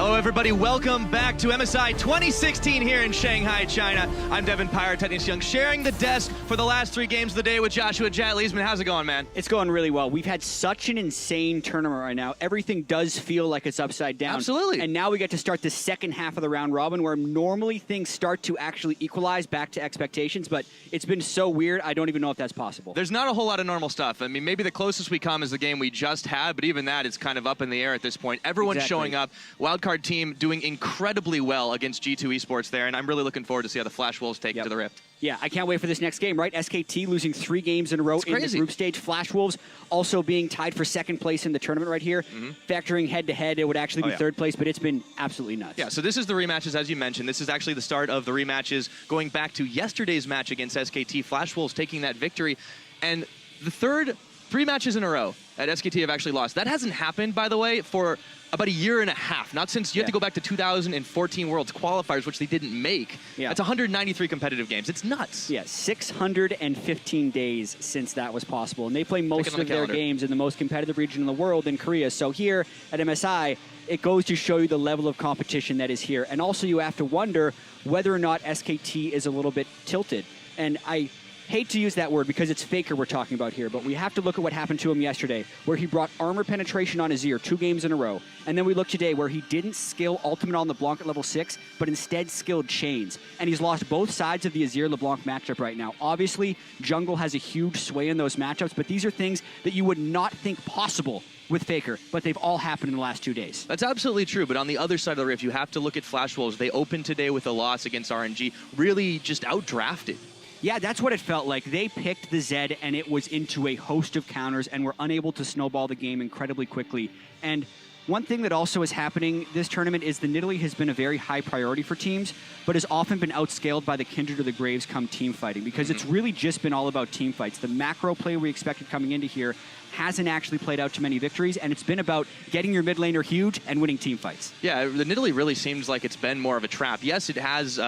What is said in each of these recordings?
Hello, everybody. Welcome back to MSI 2016 here in Shanghai, China. I'm Devin Pyrotechnics Young, sharing the desk for the last 3 games of the day with Joshua Jet Leesman. How's it going, man? It's going really well. We've had such an insane tournament right now. Everything does feel like it's upside down. Absolutely. And now we get to start the second half of the round robin, where normally things start to actually equalize back to expectations, but it's been so weird, I don't even know if that's possible. There's not a whole lot of normal stuff. I mean, maybe the closest we come is the game we just had, but even that is kind of up in the air at this point. Everyone's showing up. Wildcard team doing incredibly well against G2 Esports there, and I'm really looking forward to see how the Flash Wolves take it to the Rift. Yeah, I can't wait for this next game, right? SKT losing 3 games in a row in the group stage. Flash Wolves also being tied for second place in the tournament right here. Factoring head-to-head, it would actually be third place, but it's been absolutely nuts. Yeah, so this is the rematches, as you mentioned. This is actually the start of the rematches going back to yesterday's match against SKT. Flash Wolves taking that victory. And the 3 matches in a row that SKT have actually lost. That hasn't happened, by the way, for about a year and a half. Not since, you have to go back to 2014 Worlds qualifiers, which they didn't make. That's 193 competitive games. It's nuts. Yeah, 615 days since that was possible. And they play most of their games in the most competitive region in the world, in Korea. So here at MSI, it goes to show you the level of competition that is here. And also you have to wonder whether or not SKT is a little bit tilted. And I hate to use that word because it's Faker we're talking about here, but we have to look at what happened to him yesterday, where he brought armor penetration on Azir 2 games in a row. And then we look today where he didn't skill ultimate on LeBlanc at level 6, but instead skilled chains. And he's lost both sides of the Azir-LeBlanc matchup right now. Obviously, jungle has a huge sway in those matchups, but these are things that you would not think possible with Faker, but they've all happened in the last 2 days. That's absolutely true, but on the other side of the Rift, you have to look at Flash Wolves. They opened today with a loss against RNG, really just outdrafted. Yeah, that's what it felt like. They picked the Zed, and it was into a host of counters, and were unable to snowball the game incredibly quickly. And one thing that also is happening this tournament is the Nidalee has been a very high priority for teams, but has often been outscaled by the Kindred or the Graves come team fighting, because it's really just been all about team fights. The macro play we expected coming into here hasn't actually played out to many victories, and it's been about getting your mid laner huge and winning team fights. Yeah, the Nidalee really seems like it's been more of a trap. Yes, it has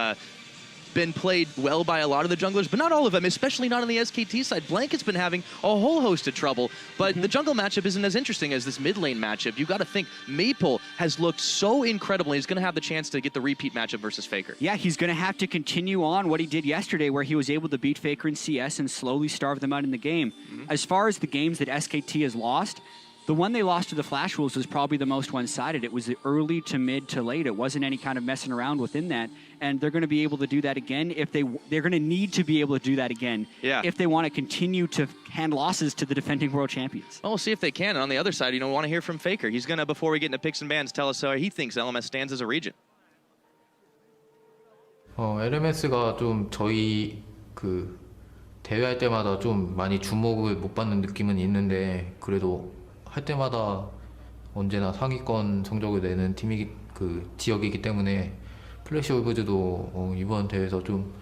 been played well by a lot of the junglers, but not all of them, especially not on the SKT side. Blanket's been having a whole host of trouble, but the jungle matchup isn't as interesting as this mid lane matchup. You've got to think Maple has looked so incredible. He's going to have the chance to get the repeat matchup versus Faker. Yeah, he's going to have to continue on what he did yesterday, where he was able to beat Faker in CS and slowly starve them out in the game. As far as the games that SKT has lost, the one they lost to the Flash Wolves was probably the most one-sided. It was the early to mid to late. It wasn't any kind of messing around within that. And they're going to be able to do that again if they're going to need to be able to do that again if they want to continue to hand losses to the defending world champions. Well, we'll see if they can. And on the other side, we want to hear from Faker. He's going to, before we get into picks and bans, tell us how he thinks LMS stands as a region. LMS가 좀 저희 대회할 때마다 좀 많이 주목을 못 받는 느낌은 있는데, 그래도 할 때마다 언제나 상위권 성적을 내는 팀이 지역이기 때문에 플래시 올브즈도 이번 대회에서 좀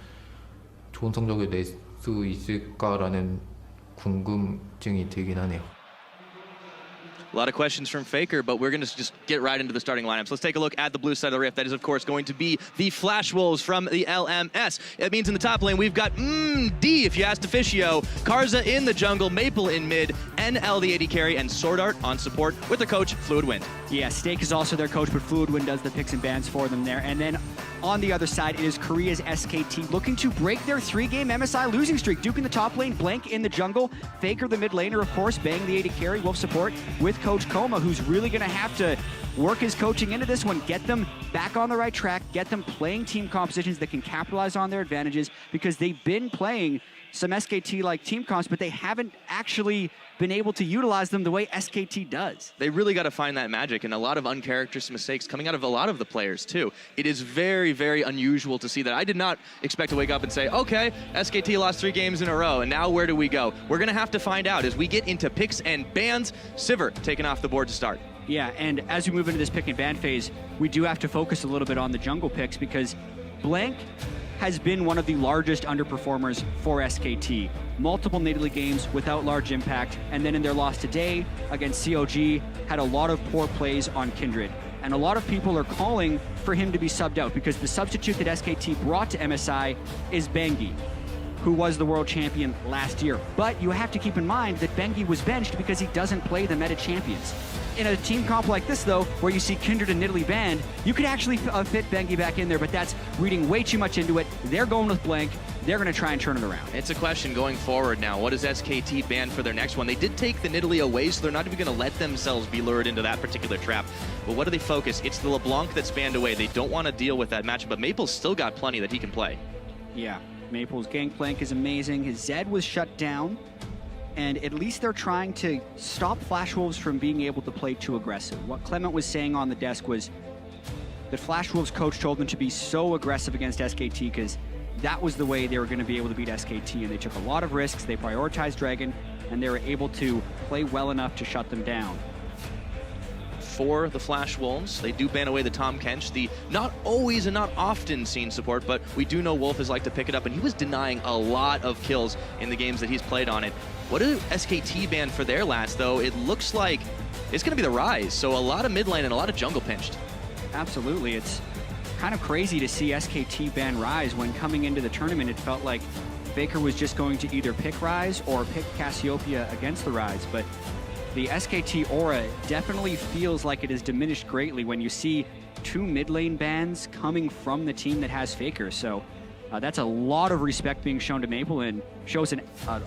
좋은 성적을 낼 수 있을까라는 궁금증이 들긴 하네요. A lot of questions from Faker, but we're going to just get right into the starting lineups. Let's take a look at the blue side of the Rift. That is, of course, going to be the Flash Wolves from the LMS. It means in the top lane, we've got D, if you asked Officio, Karza in the jungle, Maple in mid, NL the AD carry, and Sword Art on support with their coach, Fluid Wind. Yeah, Stake is also their coach, but Fluid Wind does the picks and bans for them there. And then on the other side, it is Korea's SKT looking to break their 3-game MSI losing streak. Duke in the top lane, Blank in the jungle, Faker the mid laner, of course, Bang the AD carry, Wolf support with Coach Koma, who's really going to have to work his coaching into this one, get them back on the right track, get them playing team compositions that can capitalize on their advantages, because they've been playing some SKT-like team comps, but they haven't actually been able to utilize them the way SKT does. They really got to find that magic, and a lot of uncharacteristic mistakes coming out of a lot of the players, too. It is very, very unusual to see that. I did not expect to wake up and say, okay, SKT lost 3 games in a row, and now where do we go? We're going to have to find out as we get into picks and bans. Sivir taking off the board to start. Yeah, and as we move into this pick and ban phase, we do have to focus a little bit on the jungle picks, because Blank has been one of the largest underperformers for SKT. Multiple Nidalee games without large impact, and then in their loss today against COG, had a lot of poor plays on Kindred. And a lot of people are calling for him to be subbed out, because the substitute that SKT brought to MSI is Bengi, who was the world champion last year. But you have to keep in mind that Bengi was benched because he doesn't play the meta champions. in a team comp like this, though, where you see Kindred and Nidalee banned, you could actually fit Bengi back in there, but that's reading way too much into it. They're going with Blank. They're going to try and turn it around. It's a question going forward now. What does SKT ban for their next one? They did take the Nidalee away, so they're not even going to let themselves be lured into that particular trap. But what do they focus? It's the LeBlanc that's banned away. They don't want to deal with that matchup, but Maple's still got plenty that he can play. Yeah, Maple's Gangplank is amazing. His Zed was shut down, and at least they're trying to stop Flash Wolves from being able to play too aggressive. What Clement was saying on the desk was that Flash Wolves' coach told them to be so aggressive against SKT because that was the way they were going to be able to beat SKT, and they took a lot of risks. They prioritized Dragon, and they were able to play well enough to shut them down. For the Flash Wolves, they do ban away the Tom Kench, the not always and not often seen support, but we do know Wolf has liked to pick it up, and he was denying a lot of kills in the games that he's played on it. What do SKT ban for their last, though? It looks like it's going to be the Rise, so a lot of mid lane and a lot of jungle pinched. Absolutely. It's kind of crazy to see SKT ban Rise when coming into the tournament it felt like Faker was just going to either pick Rise or pick Cassiopeia against the Rise, but the SKT aura definitely feels like it is diminished greatly when you see 2 mid lane bans coming from the team that has Faker. So that's a lot of respect being shown to Maple and shows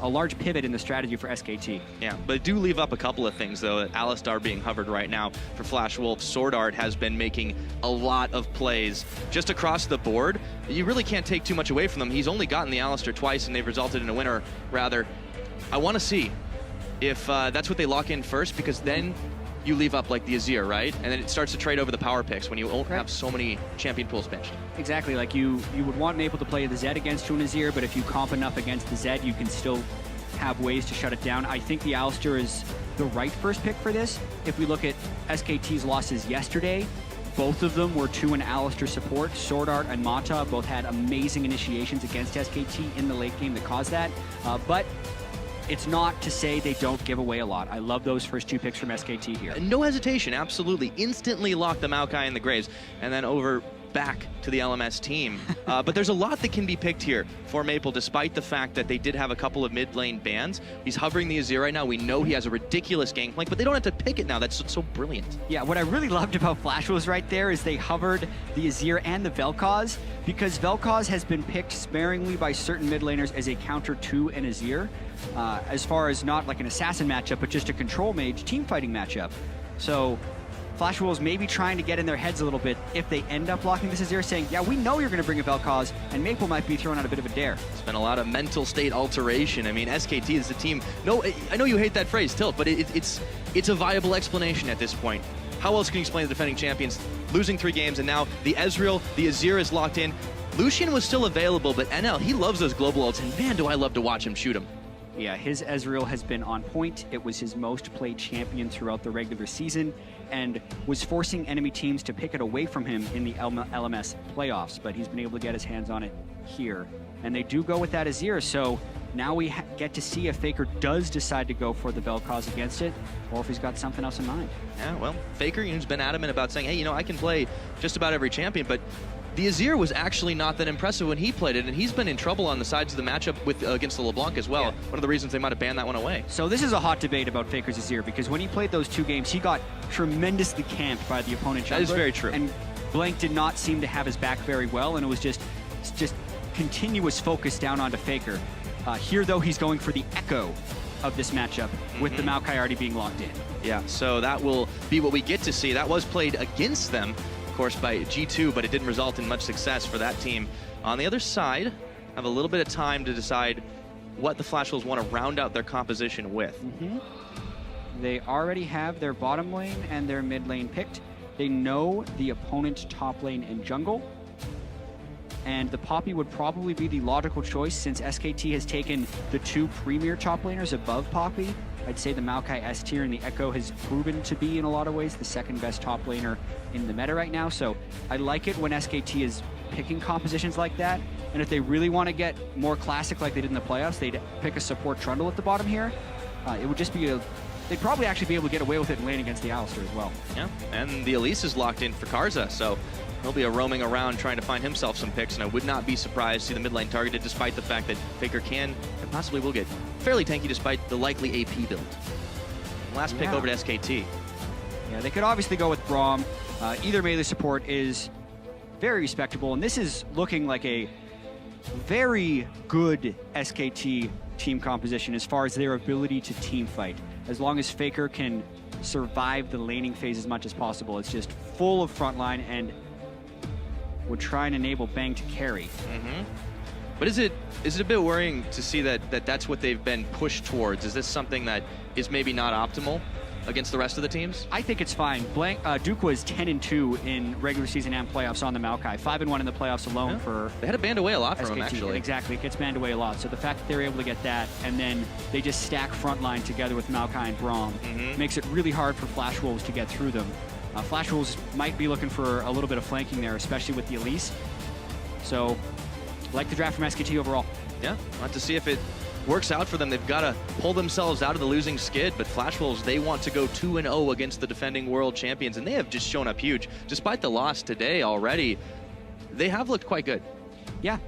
a large pivot in the strategy for SKT. Yeah, but do leave up a couple of things, though. Alistar being hovered right now for Flash Wolf. Sword Art has been making a lot of plays just across the board. You really can't take too much away from them. He's only gotten the Alistar twice, and they've resulted in a winner, rather. I want to see if that's what they lock in first, because then you leave up like the Azir, right? And then it starts to trade over the power picks when you have so many champion pools pinched. Exactly, like you would want Maple to play the Zed against you and Azir, but if you comp enough against the Zed, you can still have ways to shut it down. I think the Alistar is the right first pick for this. If we look at SKT's losses yesterday, both of them were to an Alistar support. Sword Art and Mata both had amazing initiations against SKT in the late game that caused that, but it's not to say they don't give away a lot. I love those first 2 picks from SKT here. No hesitation, absolutely. Instantly lock the Maokai and the Graves, and then over back to the LMS team. But there's a lot that can be picked here for Maple, despite the fact that they did have a couple of mid lane bans. He's hovering the Azir right now. We know he has a ridiculous Gangplank, but they don't have to pick it now. That's so brilliant. Yeah, what I really loved about Flash Wolves right there is they hovered the Azir and the Vel'Koz, because Vel'Koz has been picked sparingly by certain mid laners as a counter to an Azir, as far as not like an assassin matchup, but just a control mage team fighting matchup. So Flash Wolves may be trying to get in their heads a little bit if they end up blocking this Azir, saying, yeah, we know you're going to bring a Vel'Koz, and Maple might be throwing out a bit of a dare. It's been a lot of mental state alteration. I mean, SKT is the team. No, I know you hate that phrase, Tilt, but it's a viable explanation at this point. How else can you explain the defending champions losing 3 games, and now the Ezreal, the Azir is locked in. Lucian was still available, but NL, he loves those global ults, and man, do I love to watch him shoot him. Yeah, his Ezreal has been on point. It was his most played champion throughout the regular season and was forcing enemy teams to pick it away from him in the LMS playoffs, but he's been able to get his hands on it here. And they do go with that Azir, so now we get to see if Faker does decide to go for the Vel'Koz against it, or if he's got something else in mind. Yeah, well, Faker has been adamant about saying, hey, I can play just about every champion, but the Azir was actually not that impressive when he played it, and he's been in trouble on the sides of the matchup against the LeBlanc as well. Yeah. One of the reasons they might have banned that one away. So this is a hot debate about Faker's Azir, because when he played those 2 games, he got tremendously camped by the opponent jungler. That is very true. And Blank did not seem to have his back very well, and it was just continuous focus down onto Faker. Here, though, he's going for the echo of this matchup with the Maokai already being locked in. Yeah, so that will be what we get to see. That was played against them, of course, by G2, but it didn't result in much success for that team. On the other side, have a little bit of time to decide what the Flash Wolves want to round out their composition with. They already have their bottom lane and their mid lane picked. They know the opponent's top lane and jungle. And the Poppy would probably be the logical choice since SKT has taken the 2 premier top laners above Poppy. I'd say the Maokai S tier and the Echo has proven to be, in a lot of ways, the 2nd best top laner in the meta right now. So I like it when SKT is picking compositions like that. And if they really want to get more classic like they did in the playoffs, they'd pick a support Trundle at the bottom here. It would just be they'd probably actually be able to get away with it and lane against the Alistar as well. Yeah, and the Elise is locked in for Karza, so he'll be roaming around trying to find himself some picks, and I would not be surprised to see the mid lane targeted, despite the fact that Faker can and possibly will get fairly tanky despite the likely AP build. Last pick over to SKT. Yeah, they could obviously go with Braum. Either melee support is very respectable, and this is looking like a very good SKT team composition as far as their ability to team fight. As long as Faker can survive the laning phase as much as possible, it's just full of frontline and would try and enable Bang to carry. But is it a bit worrying to see that that's what they've been pushed towards? Is this something that is maybe not optimal against the rest of the teams? I think it's fine. Duke was 10-2 in regular season and playoffs on the Maokai. 5-1 in the playoffs alone for They had to band away a lot from SKT. him, actually. Exactly, it gets banned away a lot. So the fact that they're able to get that, and then they just stack frontline together with Maokai and Braum, makes it really hard for Flash Wolves to get through them. Flash Wolves might be looking for a little bit of flanking there, especially with the Elise. So, like the draft from SKT overall. Yeah, we'll have to see if it works out for them. They've got to pull themselves out of the losing skid, but Flash Wolves, they want to go 2-0 against the defending world champions, and they have just shown up huge. Despite the loss today already, they have looked quite good. Yeah.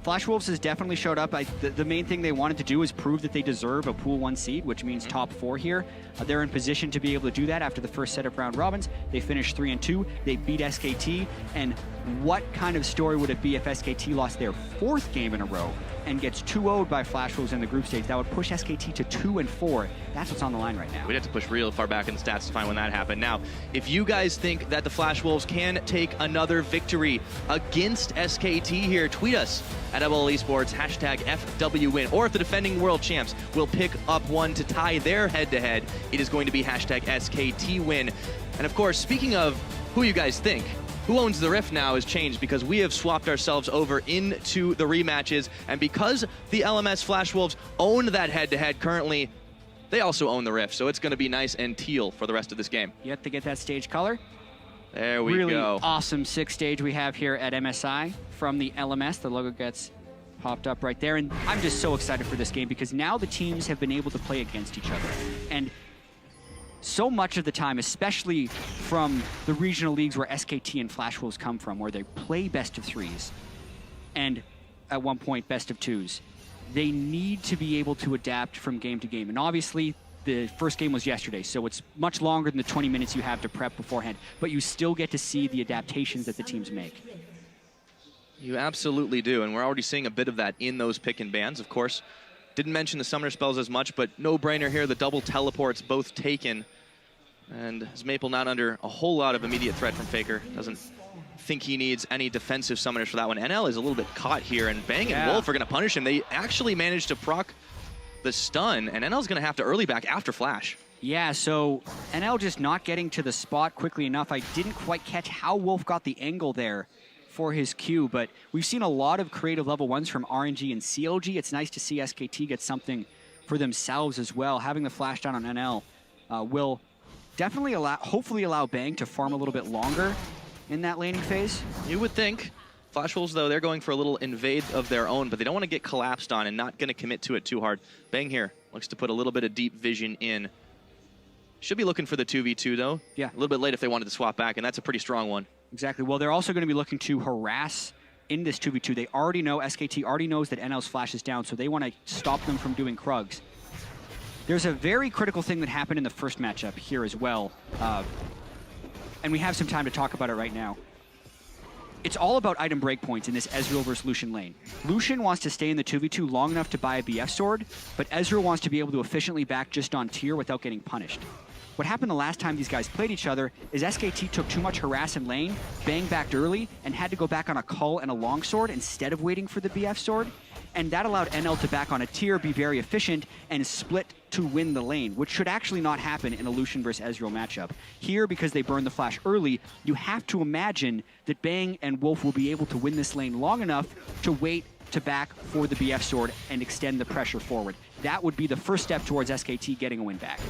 Flash Wolves has definitely showed up. The main thing they wanted to do is prove that they deserve a Pool 1 seed, which means top 4 here. They're in position to be able to do that after the first set of round robins. They finished 3-2. They beat SKT. And what kind of story would it be if SKT lost their 4th game in a row and gets 2-0'd by Flash Wolves in the group stage? That would push SKT to 2-4. That's what's on the line right now. We'd have to push real far back in the stats to find when that happened. Now, if you guys think that the Flash Wolves can take another victory against SKT here, tweet us at LL Esports, #FWWin. Or if the defending world champs will pick up one to tie their head-to-head, it is going to be #SKTWin. And of course, speaking of who you guys think, who owns the Rift now has changed because we have swapped ourselves over into the rematches. And because the LMS Flash Wolves own that head-to-head currently, they also own the Rift. So it's going to be nice and teal for the rest of this game. Yet to get that stage color. There we really go. Awesome 6th stage we have here at MSI from the LMS. The logo gets popped up right there. And I'm just so excited for this game because now the teams have been able to play against each other. And so much of the time, especially from the regional leagues where SKT and Flash Wolves come from, where they play best of 3s and at one point best of 2s, they need to be able to adapt from game to game. And obviously, the first game was yesterday, so it's much longer than the 20 minutes you have to prep beforehand, but you still get to see the adaptations that the teams make. You absolutely do, and we're already seeing a bit of that in those pick and bans, of course. Didn't mention the summoner spells as much, but no-brainer here, the double teleports both taken. And as Maple not under a whole lot of immediate threat from Faker, doesn't think he needs any defensive summoners for that one. NL is a little bit caught here, and Bang and Wolf are going to punish him. They actually managed to proc the stun, and NL's going to have to early back after Flash. Yeah, so NL just not getting to the spot quickly enough. I didn't quite catch how Wolf got the angle there for his Q, but we've seen a lot of creative level 1s from RNG and CLG. It's nice to see SKT get something for themselves as well. Having the flash down on NL will definitely hopefully allow Bang to farm a little bit longer in that laning phase. You would think. Flash Wolves, though, they're going for a little invade of their own, but they don't want to get collapsed on and not going to commit to it too hard. Bang here looks to put a little bit of deep vision in. Should be looking for the 2v2, though. Yeah. A little bit late if they wanted to swap back, and that's a pretty strong one. Exactly. Well, they're also going to be looking to harass in this 2v2. They already know, SKT already knows that NL's flash is down, so they want to stop them from doing Krugs. There's a very critical thing that happened in the first matchup here as well, and we have some time to talk about it right now. It's all about item breakpoints in this Ezreal versus Lucian lane. Lucian wants to stay in the 2v2 long enough to buy a BF sword, but Ezreal wants to be able to efficiently back just on tier without getting punished. What happened the last time these guys played each other is SKT took too much harass in lane, Bang backed early, and had to go back on a cull and a longsword instead of waiting for the BF sword. And that allowed NL to back on a tier, be very efficient, and split to win the lane, which should actually not happen in a Lucian versus Ezreal matchup. Here, because they burned the flash early, you have to imagine that Bang and Wolf will be able to win this lane long enough to wait to back for the BF sword and extend the pressure forward. That would be the first step towards SKT getting a win back.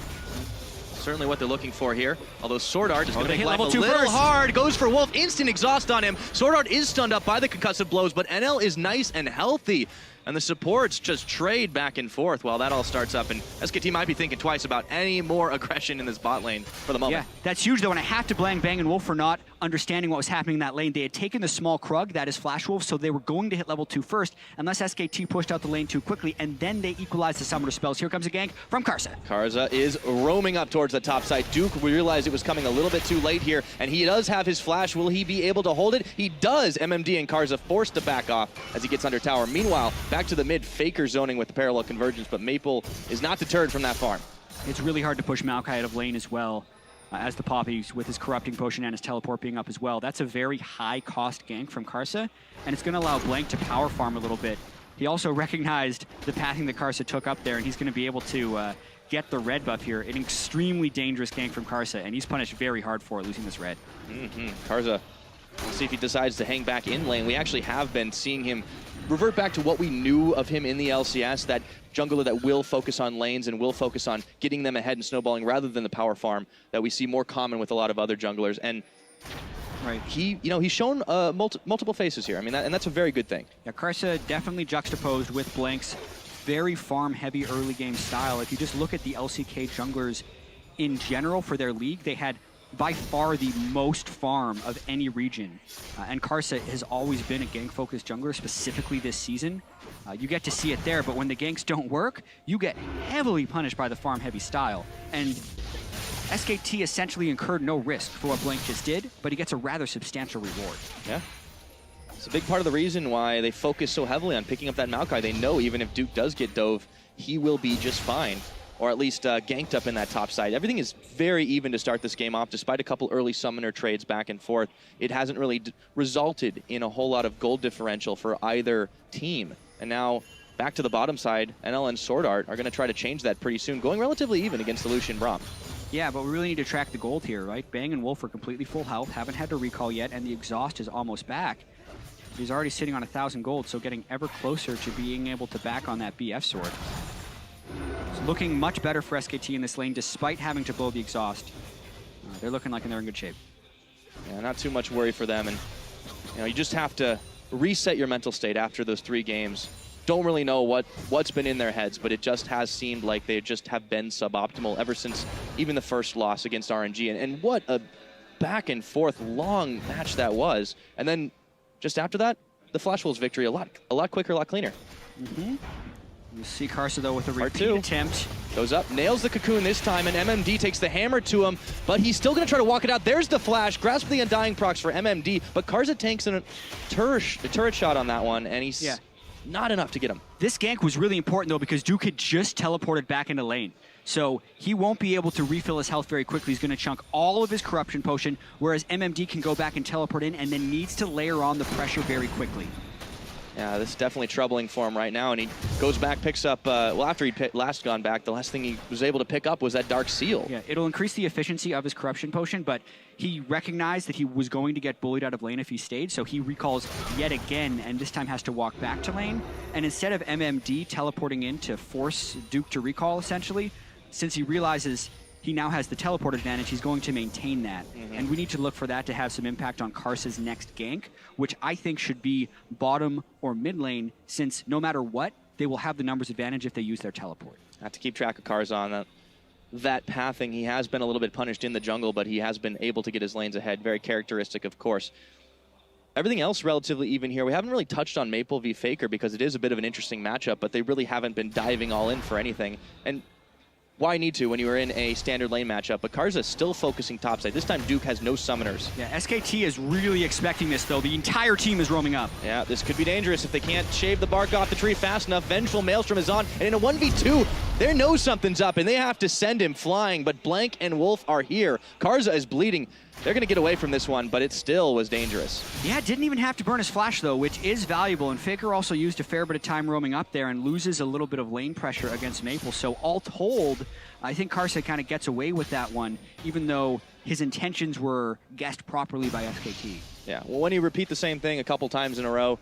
Certainly what they're looking for here. Although Sword Art is going to make life level a 2 little first. hard. Goes for Wolf. Instant exhaust on him. Sword Art is stunned up by the concussive blows, but NL is nice and healthy. and the supports just trade back and forth while that all starts up, and SKT might be thinking twice about any more aggression in this bot lane for the moment. Yeah, that's huge though, and I have to blame Bang and Wolf for not understanding what was happening in that lane. They had taken the small Krug, that is Flash Wolf, so they were going to hit level 2 first, unless SKT pushed out the lane too quickly, and then they equalized the summoner spells. Here comes a gank from Karsa. Karsa is roaming up towards the top side. Duke, we realized it was coming a little bit too late here, and he does have his flash. Will he be able to hold it? He does. MMD and Karsa forced to back off as he gets under tower. Meanwhile, back to the mid, Faker zoning with the parallel convergence, but Maple is not deterred from that farm. It's really hard to push Maokai out of lane as well, as the Poppy with his corrupting potion and his teleport being up as well. That's a very high cost gank from Karsa, and it's going to allow Blank to power farm a little bit. He also recognized the pathing that Karsa took up there, and he's going to be able to get the red buff here. An extremely dangerous gank from Karsa, and he's punished very hard for it, losing this red. Karsa, we'll see if he decides to hang back in lane. We actually have been seeing him revert back to what we knew of him in the LCS, that jungler that will focus on lanes and will focus on getting them ahead and snowballing rather than the power farm that we see more common with a lot of other junglers. And right, he's shown multiple faces here. I mean, and that's a very good thing. Yeah, Karsa definitely juxtaposed with Blank's very farm-heavy early game style. If you just look at the LCK junglers in general for their league, they had by far the most farm of any region. And Karsa has always been a gank-focused jungler, specifically this season. You get to see it there, but when the ganks don't work, you get heavily punished by the farm-heavy style. And SKT essentially incurred no risk for what Blank just did, but he gets a rather substantial reward. Yeah. It's a big part of the reason why they focus so heavily on picking up that Maokai. They know even if Duke does get dove, he will be just fine, or at least ganked up in that top side. Everything is very even to start this game off, despite a couple early summoner trades back and forth. It hasn't really resulted in a whole lot of gold differential for either team. And now, back to the bottom side, NL and Sword Art are going to try to change that pretty soon, going relatively even against the Lucian Braum. Yeah, but we really need to track the gold here, right? Bang and Wolf are completely full health, haven't had to recall yet, and the exhaust is almost back. He's already sitting on 1,000 gold, so getting ever closer to being able to back on that BF sword. It's looking much better for SKT in this lane, despite having to blow the exhaust. They're looking like they're in good shape. Yeah, not too much worry for them, and you just have to reset your mental state after those 3 games. Don't really know what's been in their heads, but it just has seemed like they just have been suboptimal ever since even the first loss against RNG. And what a back and forth long match that was. And then just after that, the Flash Wolves victory a lot quicker, a lot cleaner. You see Karsa though with a Part repeat 2. attempt. Goes up, nails the cocoon this time, and MMD takes the hammer to him, but he's still going to try to walk it out. There's the flash, grasp the Undying procs for MMD, but Karsa tanks in a turret shot on that one, and he's not enough to get him. This gank was really important though because Duke had just teleported back into lane. So he won't be able to refill his health very quickly. He's going to chunk all of his corruption potion, whereas MMD can go back and teleport in and then needs to layer on the pressure very quickly. Yeah, this is definitely troubling for him right now, and he goes back, picks up, well, after he'd last gone back, the last thing he was able to pick up was that Dark Seal. Yeah, it'll increase the efficiency of his corruption potion, but he recognized that he was going to get bullied out of lane if he stayed, so he recalls yet again, and this time has to walk back to lane. And instead of MMD teleporting in to force Duke to recall, essentially, since he realizes he now has the teleport advantage, he's going to maintain that. And we need to look for that to have some impact on Karsa's next gank, which I think should be bottom or mid lane, since no matter what, they will have the numbers advantage if they use their teleport. Have to keep track of Karsa on that pathing. He has been a little bit punished in the jungle, but he has been able to get his lanes ahead. Very characteristic, of course. Everything else relatively even here. We haven't really touched on Maple v Faker because it is a bit of an interesting matchup, but they really haven't been diving all in for anything. And why need to when you were in a standard lane matchup? But Karsa is still focusing topside. This time Duke has no summoners. Yeah, SKT is really expecting this though. The entire team is roaming up. Yeah, this could be dangerous if they can't shave the bark off the tree fast enough. Vengeful Maelstrom is on, and in a 1v2, they know something's up, and they have to send him flying, but Blank and Wolf are here. Karsa is bleeding. They're going to get away from this one, but it still was dangerous. Yeah, didn't even have to burn his flash, though, which is valuable. And Faker also used a fair bit of time roaming up there and loses a little bit of lane pressure against Maple. So all told, I think Karsa kind of gets away with that one, even though his intentions were guessed properly by SKT. Yeah, well, when you repeat the same thing a couple times in a row,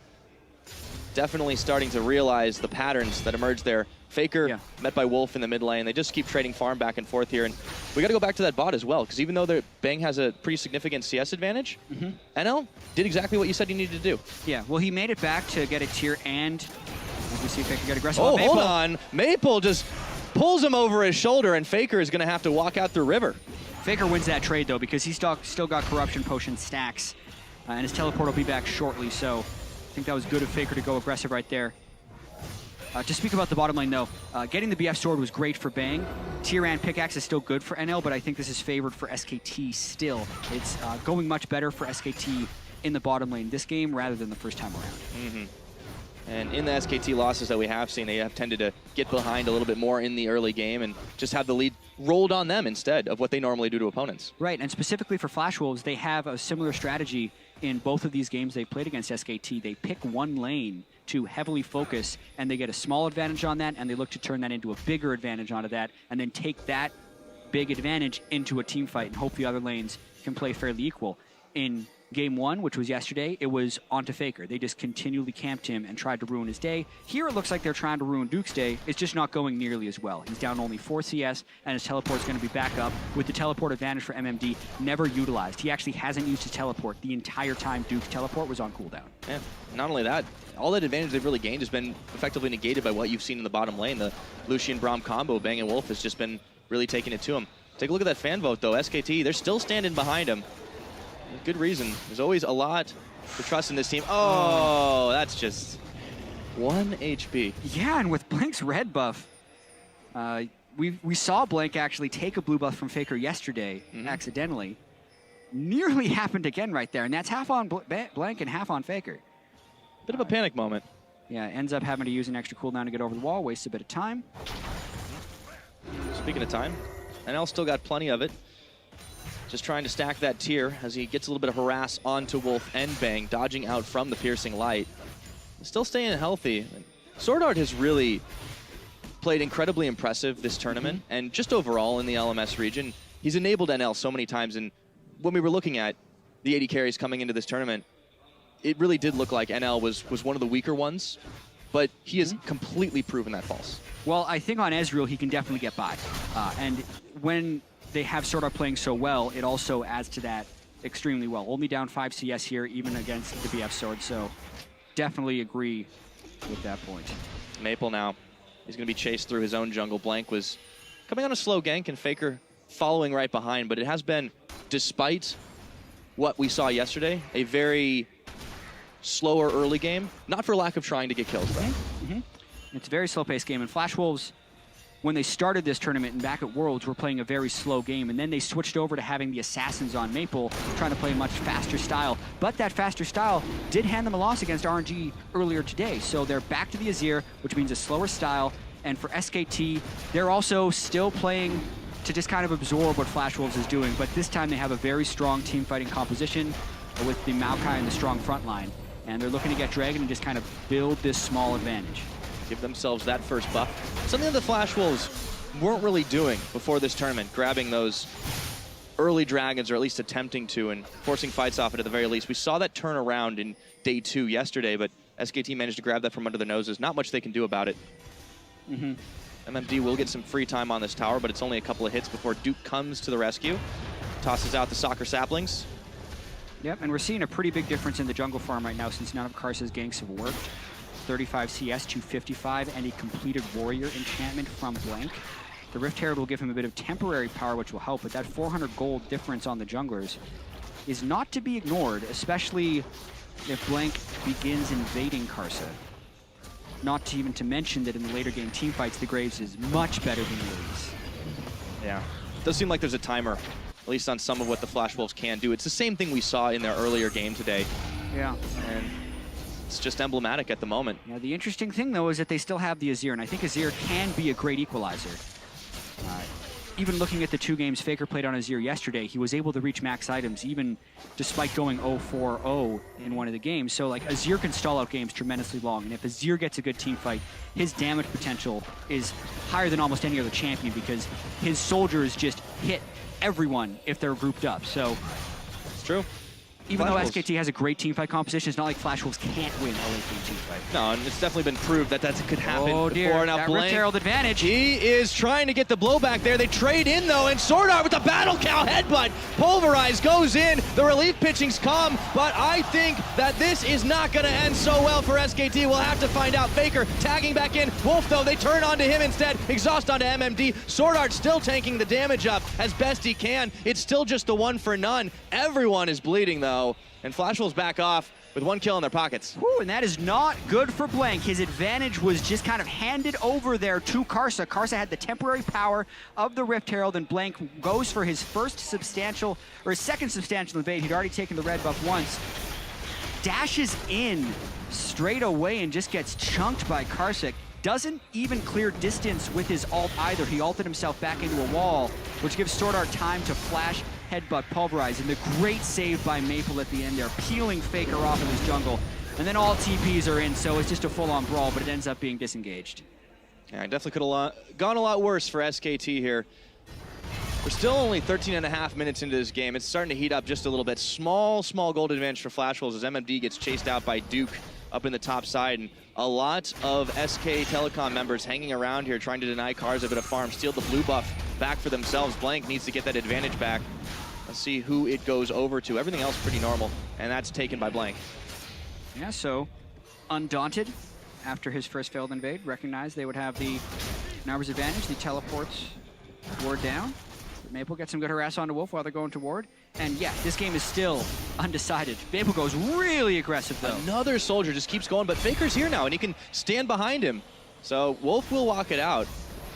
definitely starting to realize the patterns that emerge there. Faker met by Wolf in the mid lane. They just keep trading farm back and forth here. And we got to go back to that bot as well, because even though Bang has a pretty significant CS advantage, NL did exactly what you said he needed to do. Yeah, well, he made it back to get a tier and as we see Faker get aggressive. Oh, hold on. Maple just pulls him over his shoulder, and Faker is going to have to walk out through River. Faker wins that trade, though, because he's still got Corruption Potion stacks, and his teleport will be back shortly, so I think that was good of Faker to go aggressive right there. To speak about the bottom lane, though, getting the BF Sword was great for Bang. Tyran Pickaxe is still good for NL, but I think this is favored for SKT still. It's going much better for SKT in the bottom lane this game rather than the first time around. And in the SKT losses that we have seen, they have tended to get behind a little bit more in the early game and just have the lead rolled on them instead of what they normally do to opponents. Right, and specifically for Flash Wolves, they have a similar strategy in both of these games they played against SKT. They pick one lane to heavily focus, and they get a small advantage on that, and they look to turn that into a bigger advantage onto that, and then take that big advantage into a team fight and hope the other lanes can play fairly equal. In Game 1, which was yesterday, it was onto Faker. They just continually camped him and tried to ruin his day. Here it looks like they're trying to ruin Duke's day. It's just not going nearly as well. He's down only 4 CS, and his teleport's going to be back up with the teleport advantage for MMD never utilized. He actually hasn't used his teleport the entire time Duke's teleport was on cooldown. Yeah, not only that, all that advantage they've really gained has been effectively negated by what you've seen in the bottom lane. The Lucian Braum combo, Bang and Wolf, has just been really taking it to him. Take a look at that fan vote, though. SKT, they're still standing behind him. Good reason. There's always a lot to trust in this team. Oh, that's just 1 HP. Yeah, and with Blank's red buff, we saw Blank actually take a blue buff from Faker yesterday, accidentally. Nearly happened again right there, and that's half on Blank and half on Faker. Bit of a panic moment. Yeah, ends up having to use an extra cooldown to get over the wall, wastes a bit of time. Speaking of time, NL still got plenty of it. Just trying to stack that tier as he gets a little bit of harass onto Wolf and Bang, dodging out from the piercing light. Still staying healthy. Sword Art has really played incredibly impressive this tournament, and just overall in the LMS region, he's enabled NL so many times. And when we were looking at the 80 carries coming into this tournament, it really did look like NL was one of the weaker ones, but he has completely proven that false. Well, I think on Ezreal, he can definitely get by. And when they have Sword Art playing so well, it also adds to that extremely well. Only down 5 CS here, even against the BF Sword, so definitely agree with that point. Maple now, he's going to be chased through his own jungle. Blank was coming on a slow gank and Faker following right behind, but it has been, despite what we saw yesterday, a very slower early game, not for lack of trying to get kills, though. It's a very slow-paced game, and Flash Wolves, when they started this tournament and back at Worlds, were playing a very slow game, and then they switched over to having the Assassins on Maple, trying to play a much faster style. But that faster style did hand them a loss against RNG earlier today, so they're back to the Azir, which means a slower style, and for SKT, they're also still playing to just kind of absorb what Flash Wolves is doing, but this time they have a very strong team fighting composition with the Maokai and the strong front line, and they're looking to get Dragon and just kind of build this small advantage. Give themselves that first buff. Something that the Flash Wolves weren't really doing before this tournament, grabbing those early dragons, or at least attempting to, and forcing fights off it at the very least. We saw that turn around in day 2 yesterday, but SKT managed to grab that from under their noses. Not much they can do about it. MMD will get some free time on this tower, but it's only a couple of hits before Duke comes to the rescue. Tosses out the soccer saplings. Yep, and we're seeing a pretty big difference in the jungle farm right now since none of Karsa's ganks have worked. 35 CS to 55, and a completed warrior enchantment from Blank. The Rift Herald will give him a bit of temporary power, which will help, but that 400 gold difference on the junglers is not to be ignored, especially if Blank begins invading Karsa. Not to even to mention that in the later game teamfights, the Graves is much better than the Elise. Yeah, it does seem like there's a timer, at least on some of what the Flash Wolves can do. It's the same thing we saw in their earlier game today. Yeah. And it's just emblematic at the moment. Yeah, the interesting thing, though, is that they still have the Azir, and I think Azir can be a great equalizer. Even looking at the 2 games Faker played on Azir yesterday, he was able to reach max items, even despite going 0-4-0 in one of the games. So, like, Azir can stall out games tremendously long, and if Azir gets a good team fight, his damage potential is higher than almost any other champion because his soldiers just hit everyone if they're grouped up. So, it's true. Even though SKT has a great teamfight composition, it's not like Flash Wolves can't win a late game teamfight. No, and it's definitely been proved that could happen Oh dear, before. Now that Blank, Rift Herald advantage. he is trying to get the blowback there. They trade in though, and Sword Art with the battle cow headbutt. Pulverize goes in, the relief pitchings come, but I think that this is not gonna end so well for SKT. We'll have to find out. Faker tagging back in. Wolf though, they turn onto him instead. Exhaust onto MMD. Sword Art still tanking the damage up as best he can. It's still just the 1 for none. Everyone is bleeding though. And Flash Wolves back off with 1 kill in their pockets. Whew, and that is not good for Blank. His advantage was just kind of handed over there to Karsa. Karsa had the temporary power of the Rift Herald, and Blank goes for his second substantial invade. He'd already taken the red buff once. Dashes in straight away and just gets chunked by Karsa. Doesn't even clear distance with his ult either. He ulted himself back into a wall, which gives Sword Art time to flash, headbutt, pulverize, and the great save by Maple at the end there, peeling Faker off in his jungle. And then all TPs are in, so it's just a full-on brawl, but it ends up being disengaged. Yeah, it definitely could have gone a lot worse for SKT here. We're still only 13.5 minutes into this game. It's starting to heat up just a little bit. Small gold advantage for Flash Wolves as MMD gets chased out by Duke up in the top side. And a lot of SK Telecom members hanging around here trying to deny Cars a bit of farm, steal the blue buff back for themselves. Blank needs to get that advantage back. Let's see who it goes over to. Everything else pretty normal, and that's taken by Blank. Yeah, so Undaunted, after his first failed invade, recognized they would have the numbers advantage. The teleports ward down. Maple gets some good harass onto Wolf while they're going to ward. And yeah, this game is still undecided. Maple goes really aggressive though. Another soldier just keeps going, but Faker's here now and he can stand behind him. So Wolf will walk it out,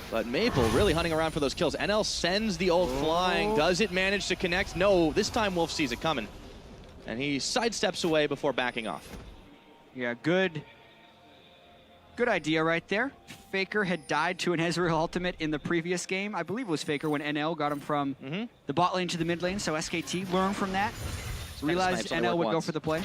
but Maple really hunting around for those kills. NL sends the ult flying. Does it manage to connect? No, this time Wolf sees it coming. And he sidesteps away before backing off. Yeah, good idea right there. Faker had died to an Ezreal ultimate in the previous game. I believe it was Faker when NL got him from the bot lane to the mid lane, so SKT learned from that. Realized NL would go for the play.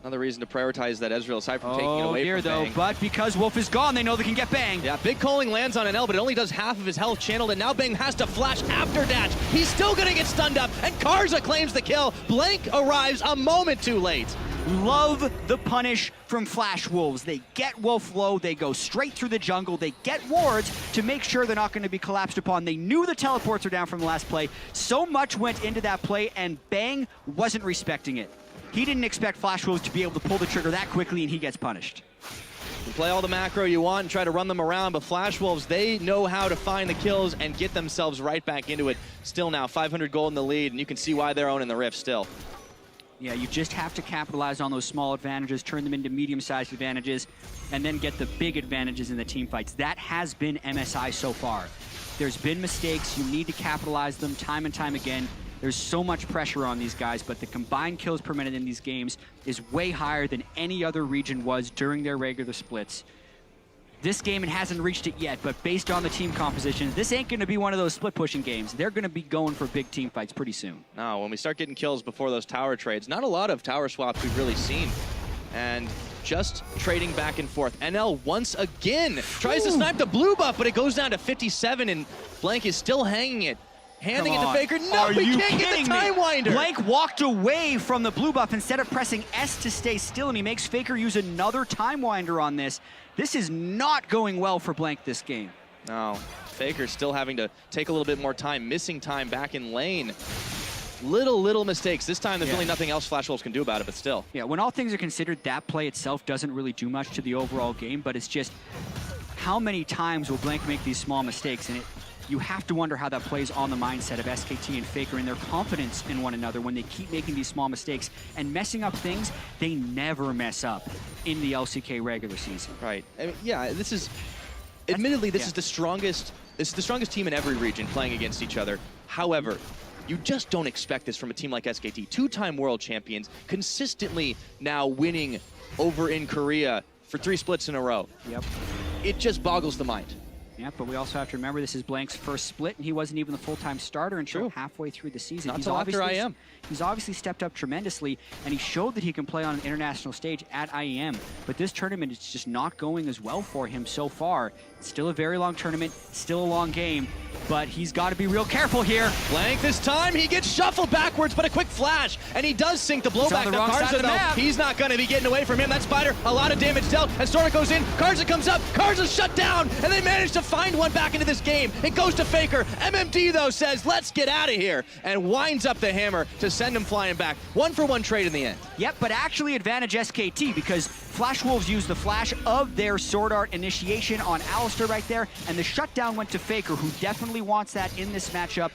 Another reason to prioritize that Ezreal aside from taking it away from though, Bang. but because Wolf is gone, they know they can get Bang. Yeah, big calling lands on NL, but it only does half of his health channeled, and now Bang has to flash after dash. He's still gonna get stunned up, and Karza claims the kill. Blank arrives a moment too late. Love the punish from Flash Wolves. They get Wolf low, they go straight through the jungle, they get wards to make sure they're not going to be collapsed upon. They knew the teleports were down from the last play. So much went into that play, and Bang wasn't respecting it. He didn't expect Flash Wolves to be able to pull the trigger that quickly, and he gets punished. You play all the macro you want and try to run them around, but Flash Wolves, they know how to find the kills and get themselves right back into it. Still now, 500 gold in the lead, and you can see why they're owning the Rift still. Yeah, you just have to capitalize on those small advantages, turn them into medium-sized advantages, and then get the big advantages in the team fights. That has been MSI so far. There's been mistakes. You need to capitalize them time and time again. There's so much pressure on these guys, but the combined kills per minute in these games is way higher than any other region was during their regular splits. This game, it hasn't reached it yet, but based on the team composition, this ain't going to be one of those split-pushing games. They're going to be going for big team fights pretty soon. No, when we start getting kills before those tower trades, not a lot of tower swaps we've really seen. And just trading back and forth. NL once again tries to snipe the blue buff, but it goes down to 57, and Blank is still hanging it. Handing it to Faker. No, he can't get the time winder. Blank walked away from the blue buff instead of pressing S to stay still, and he makes Faker use another time winder on this. This is not going well for Blank this game. No, Faker's still having to take a little bit more time, missing time back in lane. Little mistakes. This time there's really nothing else Flash Wolves can do about it, but still. Yeah, when all things are considered, that play itself doesn't really do much to the overall game, but it's just how many times will Blank make these small mistakes, and you have to wonder how that plays on the mindset of SKT and Faker and their confidence in one another when they keep making these small mistakes and messing up things they never mess up in the LCK regular season. Right. I mean, yeah, this is, admittedly, this is the strongest team in every region playing against each other. However, you just don't expect this from a team like SKT. Two-time world champions, consistently now winning over in Korea for 3 splits in a row. Yep. It just boggles the mind. Yeah, but we also have to remember this is Blank's first split, and he wasn't even the full-time starter until halfway through the season. Not until after IEM. He's obviously stepped up tremendously, and he showed that he can play on an international stage at IEM. But this tournament is just not going as well for him so far. Still a very long tournament, still a long game, but he's got to be real careful here. Blank this time, he gets shuffled backwards, but a quick flash, and he does sink the blowback. He's on the wrong side of the map. He's not going to be getting away from him. That Spider, a lot of damage dealt, as Sora goes in, Karza comes up, Karza's shut down, and they manage to find one back into this game. It goes to Faker. MMD, though, says, let's get out of here, and winds up the hammer to send him flying back. 1-for-1 trade in the end. Yep, but actually advantage SKT because Flash Wolves used the flash of their Sword Art initiation on Alistar right there, and the shutdown went to Faker, who definitely wants that in this matchup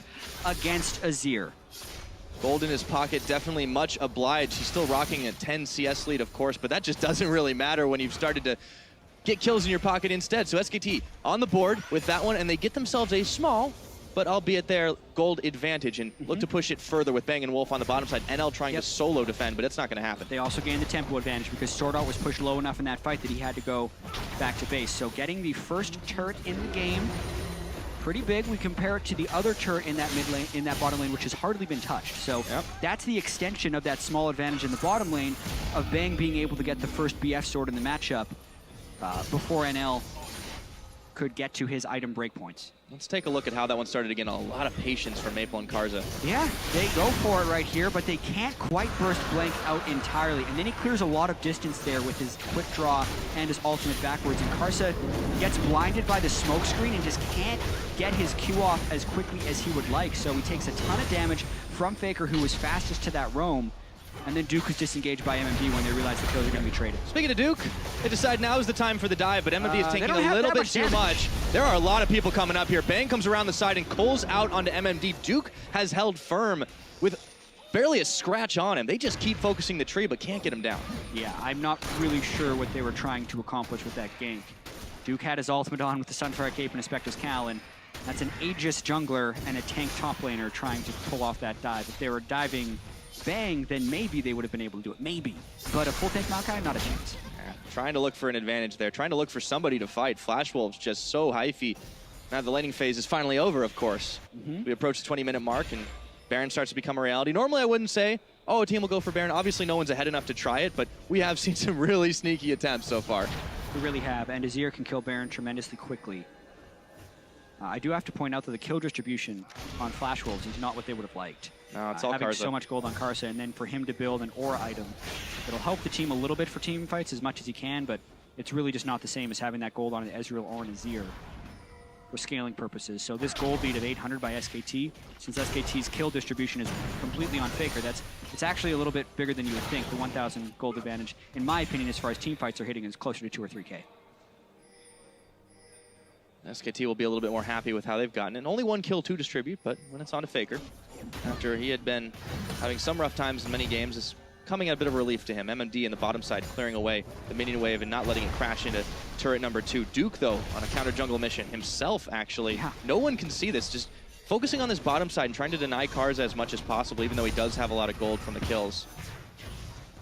against Azir. Gold in his pocket, definitely much obliged. He's still rocking a 10 CS lead, of course, but that just doesn't really matter when you've started to get kills in your pocket instead. So SKT on the board with that one, and they get themselves a small, but albeit their gold advantage, and look to push it further with Bang and Wolf on the bottom side. NL trying to solo defend, but it's not going to happen. They also gained the tempo advantage because Sword Art was pushed low enough in that fight that he had to go back to base. So getting the first turret in the game, pretty big. We compare it to the other turret in that mid lane, in that bottom lane, which has hardly been touched. So that's the extension of that small advantage in the bottom lane of Bang being able to get the first BF sword in the matchup before NL could get to his item breakpoints. Let's take a look at how that one started again. A lot of patience from Maple and Karza. Yeah, they go for it right here, but they can't quite burst Blank out entirely. And then he clears a lot of distance there with his quick draw and his ultimate backwards. And Karza gets blinded by the smoke screen and just can't get his Q off as quickly as he would like. So he takes a ton of damage from Faker, who was fastest to that roam. And then Duke is disengaged by MMD when they realize the kills are going to be traded. Speaking of Duke, they decide now is the time for the dive, but MMD is taking a little bit too much. There are a lot of people coming up here. Bang comes around the side and pulls out onto MMD. Duke has held firm with barely a scratch on him. They just keep focusing the tree, but can't get him down. Yeah, I'm not really sure what they were trying to accomplish with that gank. Duke had his ultimate on with the Sunfire Cape and a Spectre's Cal, and that's an Aegis jungler and a tank top laner trying to pull off that dive. If they were diving Bang, then maybe they would have been able to do it. Maybe. But a full tank Maokai, not a chance. Yeah, trying to look for an advantage there. Trying to look for somebody to fight. Flash Wolves just so hyphy. Now the laning phase is finally over, of course. We approach the 20-minute mark, and Baron starts to become a reality. Normally I wouldn't say, oh, a team will go for Baron. Obviously no one's ahead enough to try it, but we have seen some really sneaky attempts so far. We really have, and Azir can kill Baron tremendously quickly. I do have to point out that the kill distribution on Flash Wolves is not what they would have liked. No, it's all having Karza. so much gold on Karza, and then for him to build an aura item, it'll help the team a little bit for team fights as much as he can, but it's really just not the same as having that gold on an Ezreal or an Azir for scaling purposes. So this gold lead of 800 by SKT, since SKT's kill distribution is completely on Faker, it's actually a little bit bigger than you would think. The 1,000 gold advantage, in my opinion, as far as team fights are hitting, is closer to 2 or 3K. SKT will be a little bit more happy with how they've gotten it. Only one kill to distribute, but when it's on to Faker, after he had been having some rough times in many games, is coming at a bit of relief to him. MMD in the bottom side clearing away the minion wave and not letting it crash into turret number 2. Duke, though, on a counter jungle mission himself, actually. Yeah. No one can see this, just focusing on this bottom side and trying to deny Karza as much as possible, even though he does have a lot of gold from the kills.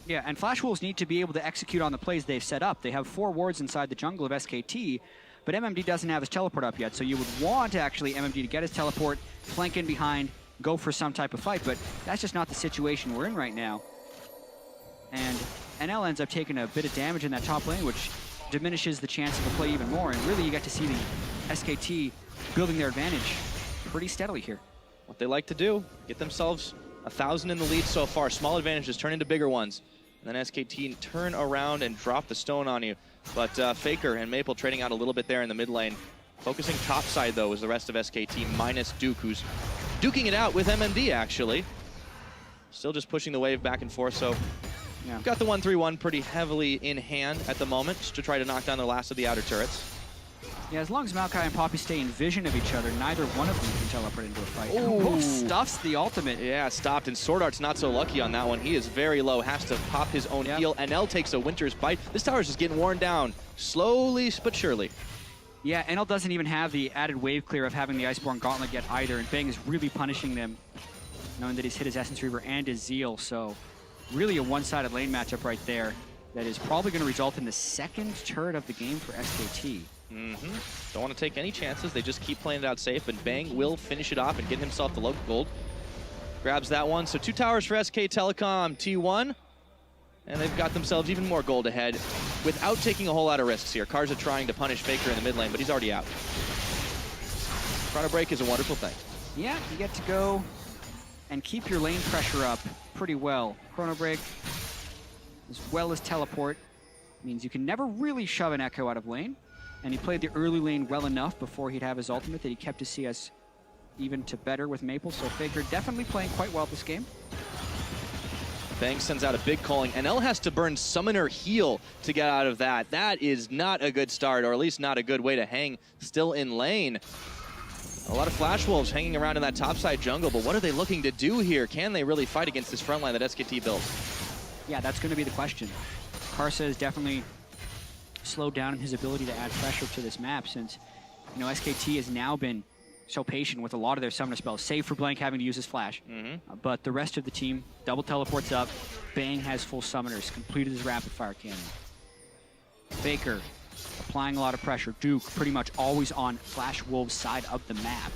Yeah, and Flash Wolves need to be able to execute on the plays they've set up. They have 4 wards inside the jungle of SKT, but MMD doesn't have his teleport up yet, so you would want actually MMD to get his teleport, flank in behind, go for some type of fight, but that's just not the situation we're in right now. And NL ends up taking a bit of damage in that top lane, which diminishes the chance of the play even more, and really you get to see the SKT building their advantage pretty steadily here. What they like to do, get themselves 1,000 in the lead so far. Small advantages turn into bigger ones. And then SKT turn around and drop the stone on you. But Faker and Maple trading out a little bit there in the mid lane. Focusing top side, though, is the rest of SKT, minus Duke, who's duking it out with MMD, actually. Still just pushing the wave back and forth, so yeah. Got the 1-3-1 pretty heavily in hand at the moment, just to try to knock down the last of the outer turrets. Yeah, as long as Maokai and Poppy stay in vision of each other, neither one of them can teleport into a fight. Ooh. Stuffs the ultimate. Yeah, stopped, and Sword Art's not so lucky on that one. He is very low, has to pop his own heal. NL takes a Winter's Bite. This tower's just getting worn down, slowly but surely. Yeah, NL doesn't even have the added wave clear of having the Iceborne Gauntlet yet either, and Bang is really punishing them, knowing that he's hit his Essence Reaver and his Zeal, so really a one-sided lane matchup right there that is probably going to result in the second turret of the game for SKT. Don't want to take any chances. They just keep playing it out safe, and Bang will finish it off and get himself the local gold. Grabs that one. So 2 towers for SK Telecom. T1 And they've got themselves even more gold ahead without taking a whole lot of risks here. Karza trying to punish Faker in the mid lane, but he's already out. Chrono Break is a wonderful thing. Yeah, you get to go and keep your lane pressure up pretty well. Chrono Break, as well as Teleport, means you can never really shove an Echo out of lane. And he played the early lane well enough before he'd have his ultimate that he kept his CS even to better with Maple. So Faker definitely playing quite well this game. Bang sends out a big calling. NL has to burn Summoner Heal to get out of that. That is not a good start, or at least not a good way to hang still in lane. A lot of Flash Wolves hanging around in that topside jungle, but what are they looking to do here? Can they really fight against this front line that SKT built? Yeah, that's going to be the question. Karza is definitely slowed down in his ability to add pressure to this map since, you know, SKT has now been so patient with a lot of their summoner spells, save for Blank having to use his flash. But the rest of the team, double teleports up, Bang has full summoners, completed his rapid fire cannon. Faker applying a lot of pressure. Duke pretty much always on Flash Wolves' side of the map.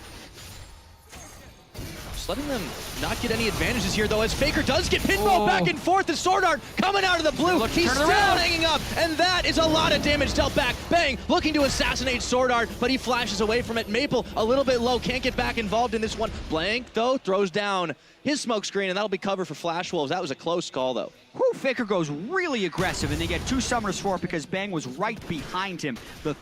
Just letting them not get any advantages here, though, as Faker does get pinball back and forth. The Sword Art coming out of the blue. He's still hanging up, and that is a lot of damage dealt back. Bang, looking to assassinate Sword Art, but he flashes away from it. Maple, a little bit low, can't get back involved in this one. Blank, though, throws down his smoke screen, and that'll be cover for Flash Wolves. That was a close call, though. Whew, Faker goes really aggressive, and they get 2 summoners for it because Bang was right behind him. The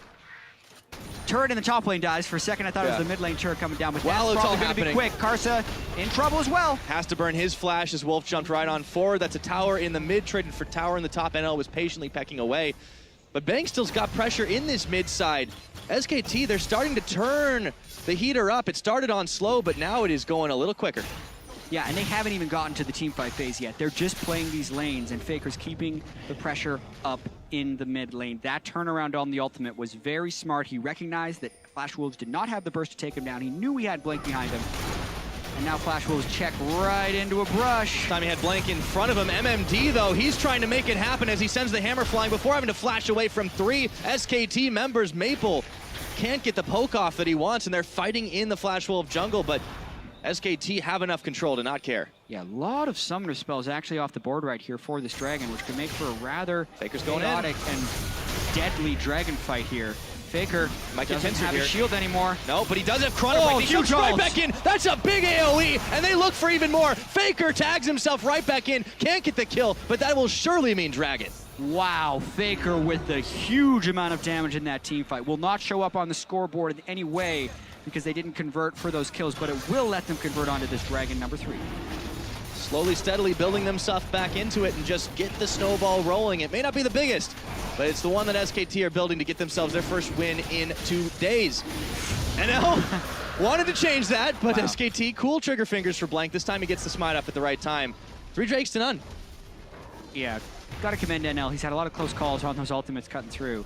turret in the top lane dies. For a second, I thought it was the mid lane turret coming down, but that's probably going to be quick. Karza in trouble as well. Has to burn his flash as Wolf jumped right on forward. That's a tower in the mid, traded for tower in the top. NL was patiently pecking away. But Bang still's got pressure in this mid side. SKT, they're starting to turn the heater up. It started on slow, but now it is going a little quicker. Yeah, and they haven't even gotten to the teamfight phase yet. They're just playing these lanes, and Faker's keeping the pressure up in the mid lane. That turnaround on the ultimate was very smart. He recognized that Flash Wolves did not have the burst to take him down. He knew he had Blank behind him. And now Flash Wolves check right into a brush. This time he had Blank in front of him. MMD, though, he's trying to make it happen as he sends the hammer flying before having to flash away from 3 SKT members. Maple can't get the poke off that he wants, and they're fighting in the Flash Wolf jungle, but SKT have enough control to not care. Yeah, a lot of summoner spells actually off the board right here for this dragon, which could make for a rather Faker's going chaotic and deadly dragon fight here. Faker might get doesn't have his shield anymore. No, but he does have Chrono Break. He jumps right back in. That's a big AoE, and they look for even more. Faker tags himself right back in. Can't get the kill, but that will surely mean dragon. Wow, Faker with the huge amount of damage in that team fight. Will not show up on the scoreboard in any way because they didn't convert for those kills, but it will let them convert onto this dragon number 3. Slowly, steadily building themselves back into it and just get the snowball rolling. It may not be the biggest, but it's the one that SKT are building to get themselves their first win in 2 days. NL wanted to change that, but SKT, cool trigger fingers for Blank. This time he gets the smite up at the right time. 3 Drakes to none. Yeah, gotta commend NL. He's had a lot of close calls on those ultimates cutting through,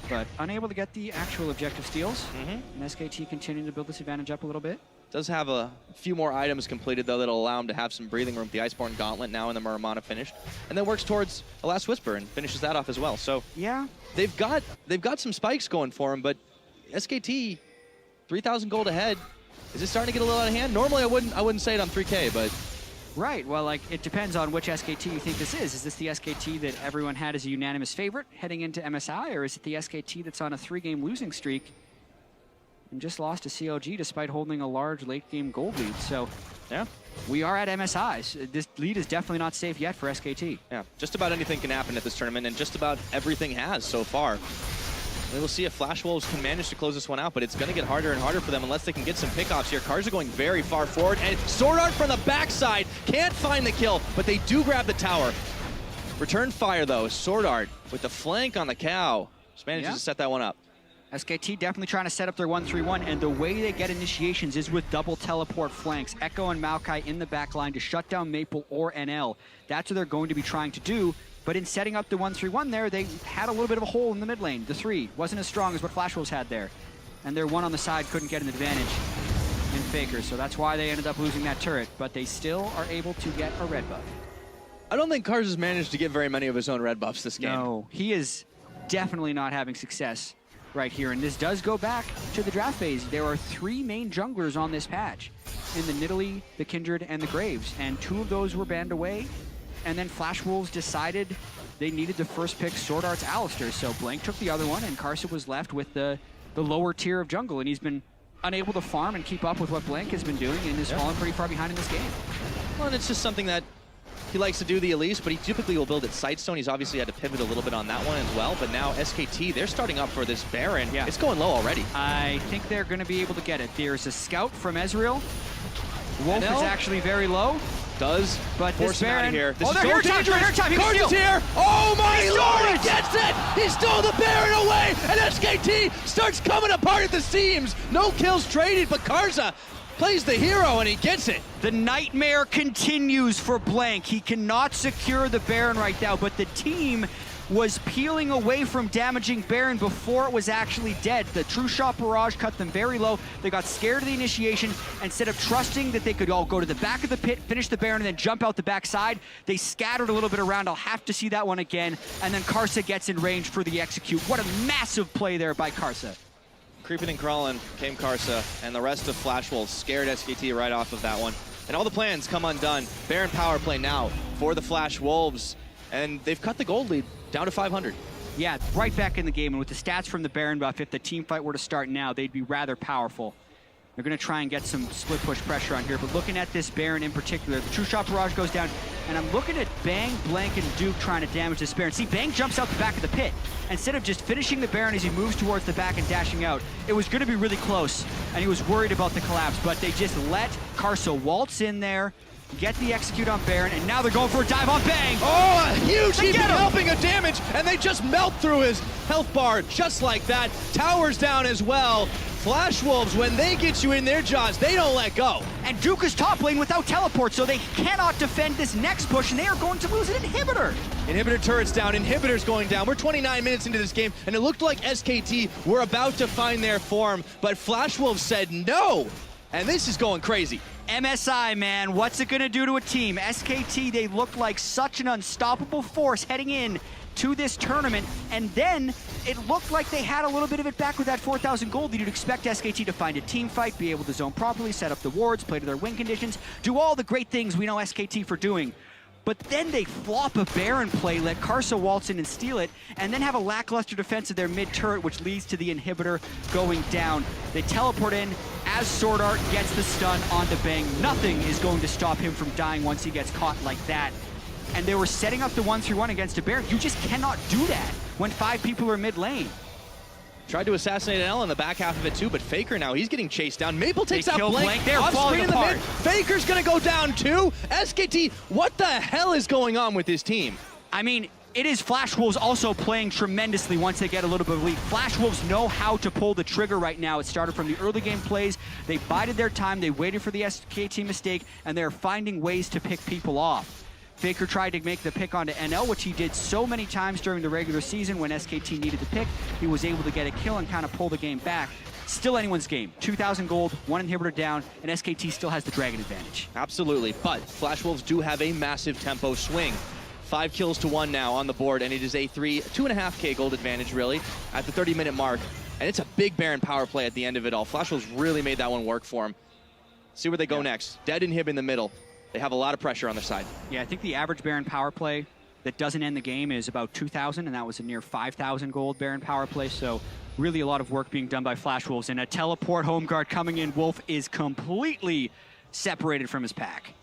but unable to get the actual objective steals. And SKT continuing to build this advantage up a little bit. Does have a few more items completed, though, that'll allow him to have some breathing room. The Iceborne Gauntlet now in the Muramana finished, and then works towards a Last Whisper and finishes that off as well. So yeah, they've got some spikes going for him, but SKT 3,000 gold ahead. Is it starting to get a little out of hand? Normally I wouldn't say it on 3K, but right. Well, like, it depends on which SKT you think this is. Is this the SKT that everyone had as a unanimous favorite heading into MSI, or is it the SKT that's on a 3-game losing streak and just lost to CLG despite holding a large late-game gold lead? So yeah, we are at MSI. This lead is definitely not safe yet for SKT. Yeah, just about anything can happen at this tournament, and just about everything has so far. We will see if Flash Wolves can manage to close this one out, but it's going to get harder and harder for them unless they can get some pickoffs here. Cars are going very far forward, and Sword Art from the backside can't find the kill, but they do grab the tower. Return fire, though. Sword Art with the flank on the cow. Just manages to set that one up. SKT definitely trying to set up their 1-3-1, and the way they get initiations is with double teleport flanks. Echo and Maokai in the back line to shut down Maple or NL. That's what they're going to be trying to do. But in setting up the 1-3-1 there, they had a little bit of a hole in the mid lane. The 3 wasn't as strong as what Flash Wolves had there. And their 1 on the side couldn't get an advantage in Faker, so that's why they ended up losing that turret. But they still are able to get a red buff. I don't think Cars has managed to get very many of his own red buffs this game. No, he is definitely not having success right here. And this does go back to the draft phase. There are 3 main junglers on this patch in the Nidalee, the Kindred, and the Graves. And 2 of those were banned away. and then Flash Wolves decided they needed the first pick Sword Art's Alistair, so Blank took the other one, and Karsa was left with the lower tier of jungle, and he's been unable to farm and keep up with what Blank has been doing, and is falling pretty far behind in this game. Well, and it's just something that he likes to do, the Elise, but he typically will build at Sightstone. He's obviously had to pivot a little bit on that one as well, but now SKT, they're starting up for this Baron. Yeah. It's going low already. I think they're going to be able to get it. There's a scout from Ezreal. Wolf is actually very low. Does but force him out of here. This oh, is they're so here dangerous. time. Karsa's here. Oh my lord, it. he gets it. He stole the Baron away, and SKT starts coming apart at the seams. No kills traded, but Karsa plays the hero, and he gets it. The nightmare continues for Blank. He cannot secure the Baron right now, but the team was peeling away from damaging Baron before it was actually dead. The True Shot Barrage cut them very low. They got scared of the initiation. Instead of trusting that they could all go to the back of the pit, finish the Baron, and then jump out the backside, they scattered a little bit around. I'll have to see that one again. And then Karsa gets in range for the execute. What a massive play there by Karsa. Creeping and crawling came Karsa, and the rest of Flash Wolves scared SKT right off of that one. And all the plans come undone. Baron power play now for the Flash Wolves, and they've cut the gold lead down to 500. Yeah, right back in the game, and with the stats from the Baron buff, if the team fight were to start now, they'd be rather powerful. They're going to try and get some split push pressure on here, but looking at this Baron in particular, the True Shot Barrage goes down, and I'm looking at Bang, Blank, and Duke trying to damage this Baron. See, Bang jumps out the back of the pit. Instead of just finishing the Baron as he moves towards the back and dashing out, it was going to be really close, and he was worried about the collapse, but they just let Karsa waltz in there, get the execute on Baron, and now they're going for a dive on Bang. Oh, a huge heap of helping of damage, and they just melt through his health bar just like that. Towers down as well. Flash Wolves, when they get you in their jaws, they don't let go. And Duke is top lane without teleport, so they cannot defend this next push, and they are going to lose an inhibitor. Inhibitor turret's down, inhibitor's going down. We're 29 minutes into this game, and it looked like SKT were about to find their form, but Flash Wolves said no, and this is going crazy. MSI, man, what's it gonna do to a team? SKT, they looked like such an unstoppable force heading in to this tournament, and then it looked like they had a little bit of it back with that 4,000 gold. You'd expect SKT to find a team fight, be able to zone properly, set up the wards, play to their win conditions, do all the great things we know SKT for doing. But then they flop a Baron play, let Karsa waltz in and steal it, and then have a lackluster defense of their mid turret, which leads to the inhibitor going down. They teleport in as Sword Art gets the stun onto Bang. Nothing is going to stop him from dying once he gets caught like that. And they were setting up the 1-3-1 against a Baron. You just cannot do that when 5 people are mid lane. Tried to assassinate an L in the back half of it too, but Faker now, he's getting chased down. Maple takes out Blank. They're falling apart. Faker's gonna go down too. SKT, what the hell is going on with this team? I mean, it is Flash Wolves also playing tremendously once they get a little bit of lead. Flash Wolves know how to pull the trigger right now. It started from the early game plays. They bided their time. They waited for the SKT mistake, and they're finding ways to pick people off. Faker tried to make the pick onto NL, which he did so many times during the regular season when SKT needed the pick. He was able to get a kill and kind of pull the game back. Still anyone's game. 2,000 gold, 1 inhibitor down, and SKT still has the Dragon advantage. Absolutely, but Flash Wolves do have a massive tempo swing. 5 kills to 1 now on the board, and it is a 2.5K gold advantage, really, at the 30-minute mark. And it's a big Baron power play at the end of it all. Flash Wolves really made that one work for him. See where they go next. Dead Inhib in the middle. They have a lot of pressure on their side. Yeah, I think the average Baron power play that doesn't end the game is about 2,000, and that was a near 5,000 gold Baron power play, so really a lot of work being done by Flash Wolves. And a teleport home guard coming in. Wolf is completely separated from his pack.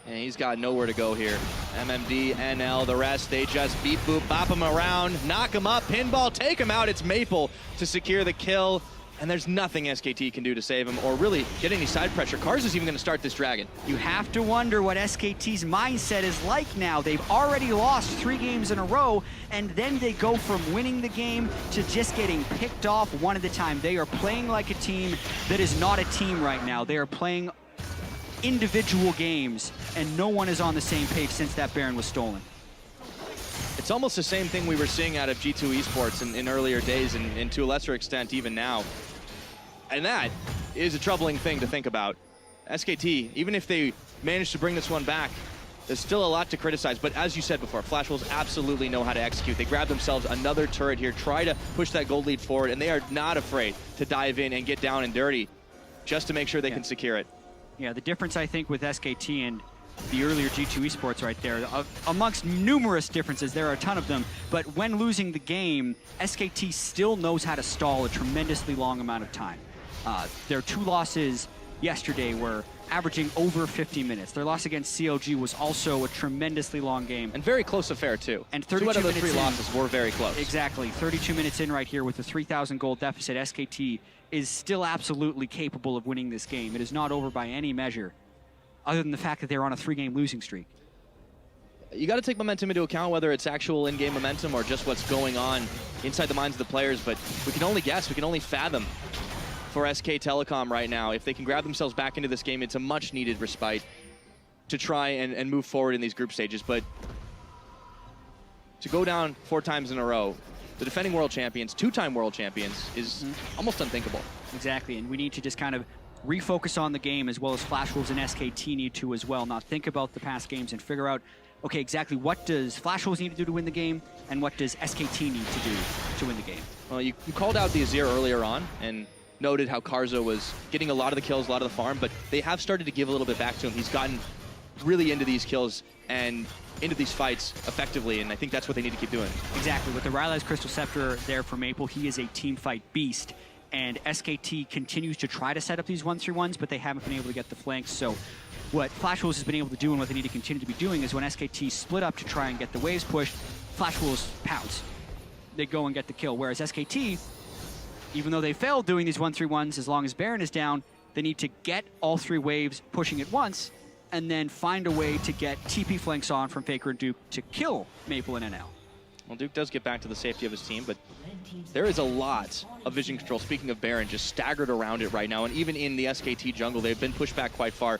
And he's got nowhere to go here. MMD, NL, the rest, they just beat boop, bop him around, knock him up, pinball, take him out. It's Maple to secure the kill. And there's nothing SKT can do to save him or really get any side pressure. Karsa's even going to start this Dragon. You have to wonder what SKT's mindset is like now. They've already lost 3 games in a row, and then they go from winning the game to just getting picked off one at a time. They are playing like a team that is not a team right now. They are playing individual games, and no one is on the same page since that Baron was stolen. It's almost the same thing we were seeing out of G2 Esports in earlier days, and to a lesser extent even now. And that is a troubling thing to think about. SKT, even if they manage to bring this one back, there's still a lot to criticize. But as you said before, Flash Wolves absolutely know how to execute. They grab themselves another turret here, try to push that gold lead forward, and they are not afraid to dive in and get down and dirty just to make sure they can secure it. Yeah, the difference I think with SKT and the earlier G2 esports right there. Amongst numerous differences, there are a ton of them, but when losing the game, SKT still knows how to stall a tremendously long amount of time. Their 2 losses yesterday were averaging over 50 minutes. Their loss against CLG was also a tremendously long game. And very close affair, too. And 32 2 out of the minutes 3 in, losses were very close. Exactly. 32 minutes in right here with a 3,000 goal deficit. SKT is still absolutely capable of winning this game. It is not over by any measure, other than the fact that they're on a 3-game losing streak. You got to take momentum into account, whether it's actual in-game momentum or just what's going on inside the minds of the players, but we can only guess, we can only fathom for SK Telecom right now. If they can grab themselves back into this game, it's a much-needed respite to try and move forward in these group stages. But to go down 4 times in a row, the defending world champions, 2-time world champions, is almost unthinkable. Exactly, and we need to just kind of refocus on the game, as well as Flash Wolves and SKT need to as well. Not think about the past games and figure out, okay, exactly what does Flash Wolves need to do to win the game, and what does SKT need to do to win the game. Well, you called out the Azir earlier on, and noted how Karza was getting a lot of the kills, a lot of the farm, but they have started to give a little bit back to him. He's gotten really into these kills and into these fights effectively, and I think that's what they need to keep doing. Exactly. With the Rylai's Crystal Scepter there for Maple, he is a team fight beast, and SKT continues to try to set up these 1-3-1s, but they haven't been able to get the flanks. So what Flash Wolves has been able to do and what they need to continue to be doing is when SKT split up to try and get the waves pushed, Flash Wolves pounce. They go and get the kill, whereas SKT, even though they failed doing these 1-3-1s, as long as Baron is down, they need to get all 3 waves pushing at once, and then find a way to get TP flanks on from Faker and Duke to kill Maple and NL. Well, Duke does get back to the safety of his team, but there is a lot of vision control, speaking of Baron, just staggered around it right now, and even in the SKT jungle, they've been pushed back quite far.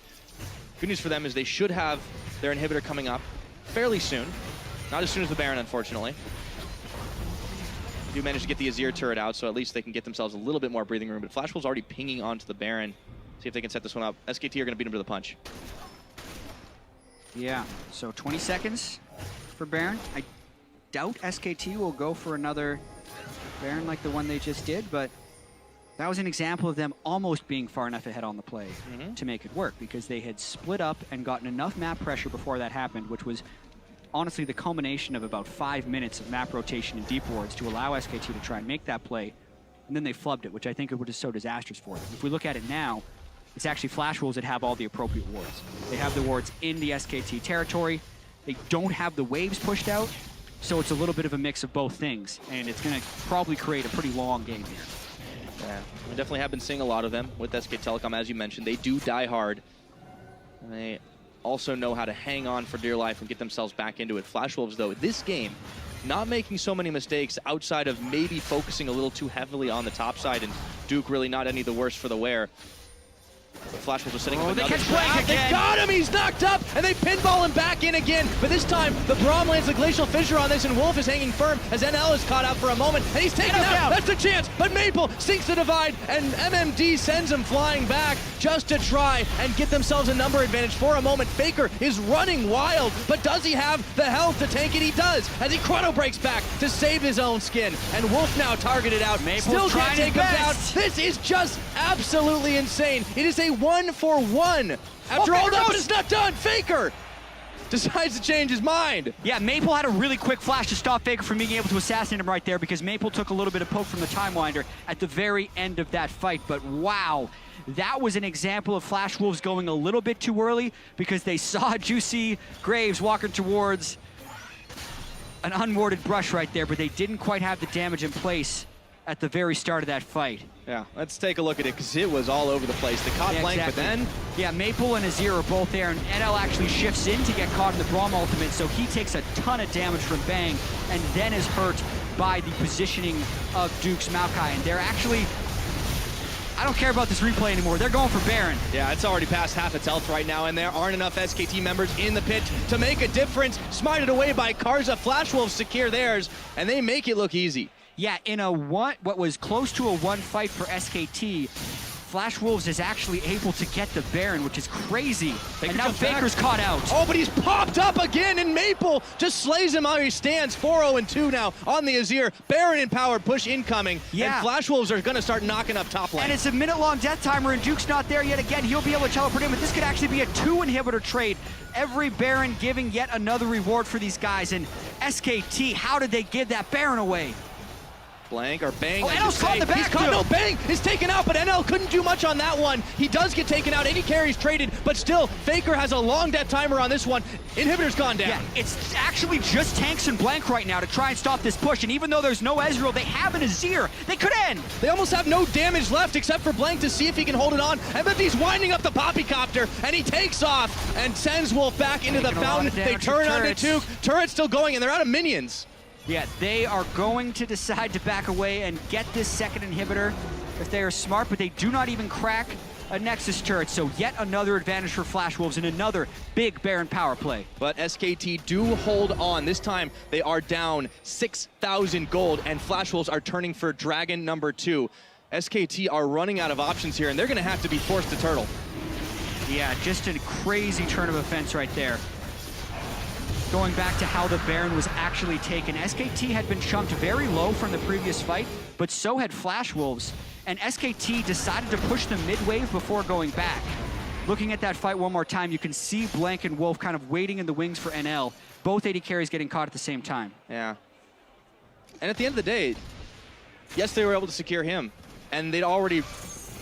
Good news for them is they should have their inhibitor coming up fairly soon. Not as soon as the Baron, unfortunately. Do manage to get the Azir turret out, so at least they can get themselves a little bit more breathing room, but Flash Wolves already pinging onto the Baron. See if they can set this one up. SKT are going to beat him to the punch. Yeah, so 20 seconds for Baron. I doubt SKT will go for another Baron like the one they just did, but that was an example of them almost being far enough ahead on the play to make it work, because they had split up and gotten enough map pressure before that happened, which was honestly the culmination of about 5 minutes of map rotation and deep wards to allow SKT to try and make that play, and then they flubbed it, which I think it was just so disastrous for them. If we look at it now, it's actually Flash Wolves that have all the appropriate wards. They have the wards in the SKT territory. They don't have the waves pushed out, so it's a little bit of a mix of both things, and it's going to probably create a pretty long game here. Yeah, we definitely have been seeing a lot of them with SK Telecom, as you mentioned. They do die hard. And they also know how to hang on for dear life and get themselves back into it. Flash Wolves, though, this game, not making so many mistakes outside of maybe focusing a little too heavily on the top side, and Duke really not any the worse for the wear. But Flash Wolves are setting up another trap. They got him! He's knocked up! And they pinball him back in again. But this time, the Braum lands the Glacial Fissure on this, and Wolf is hanging firm as NL is caught out for a moment. And he's taken out! That's the chance! But Maple sinks the divide, and MMD sends him flying back just to try and get themselves a number advantage for a moment. Faker is running wild, but does he have the health to tank it? He does, as he chrono breaks back to save his own skin. And Wolf now targeted out. Maple's still can't take him down. This is just absolutely insane. It is a 1-for-1. After all that, but it's not done. Faker decides to change his mind. Yeah, Maple had a really quick flash to stop Faker from being able to assassinate him right there, because Maple took a little bit of poke from the Time Winder at the very end of that fight. But wow, that was an example of Flash Wolves going a little bit too early, because they saw Juicy Graves walking towards an unwarded brush right there, but they didn't quite have the damage in place at the very start of that fight. Yeah, let's take a look at it, because it was all over the place. They caught blank, exactly. but then... Yeah, Maple and Azir are both there, and NL actually shifts in to get caught in the Braum ultimate, so he takes a ton of damage from Bang, and then is hurt by the positioning of Duke's Maokai. And they're actually... I don't care about this replay anymore. They're going for Baron. Yeah, it's already past half its health right now, and there aren't enough SKT members in the pit to make a difference. Smited away by Karza. Flash Wolves secure theirs, and they make it look easy. Yeah, in a what was close to a 1 fight for SKT, Flash Wolves is actually able to get the Baron, which is crazy. Faker and now jumps back. Faker's caught out. Oh, but he's popped up again, and Maple just slays him how he stands. 4-0-2 now on the Azir. Baron in power, push incoming. Yeah. And Flash Wolves are going to start knocking up top lane. And it's a minute-long death timer, and Duke's not there yet again. He'll be able to teleport in, but this could actually be a 2-inhibitor trade. Every Baron giving yet another reward for these guys. And SKT, how did they give that Baron away? Blank or Bang. Oh, NL's caught in the back. He's caught. No, Bang is taken out, but NL couldn't do much on that one. He does get taken out. Any carries traded, but still, Faker has a long death timer on this one. Inhibitor's gone down. Yeah, it's actually just Tanks and Blank right now to try and stop this push. And even though there's no Ezreal, they have an Azir. They could end. They almost have no damage left except for Blank to see if he can hold it on. And then he's winding up the Poppycopter, and he takes off and sends Wolf back into the fountain. They turn onto Duke. Turret's still going, and they're out of minions. Yeah, they are going to decide to back away and get this second inhibitor if they are smart, but they do not even crack a Nexus turret. So yet another advantage for Flash Wolves and another big Baron power play. But SKT do hold on. This time they are down 6,000 gold, and Flash Wolves are turning for Dragon number 2. SKT are running out of options here, and they're going to have to be forced to turtle. Yeah, just a crazy turn of events right there. Going back to how the Baron was actually taken, SKT had been chunked very low from the previous fight, but so had Flash Wolves, and SKT decided to push the mid-wave before going back. Looking at that fight one more time, you can see Blank and Wolf kind of waiting in the wings for NL, both AD carries getting caught at the same time. Yeah. And at the end of the day, yes, they were able to secure him, and they'd already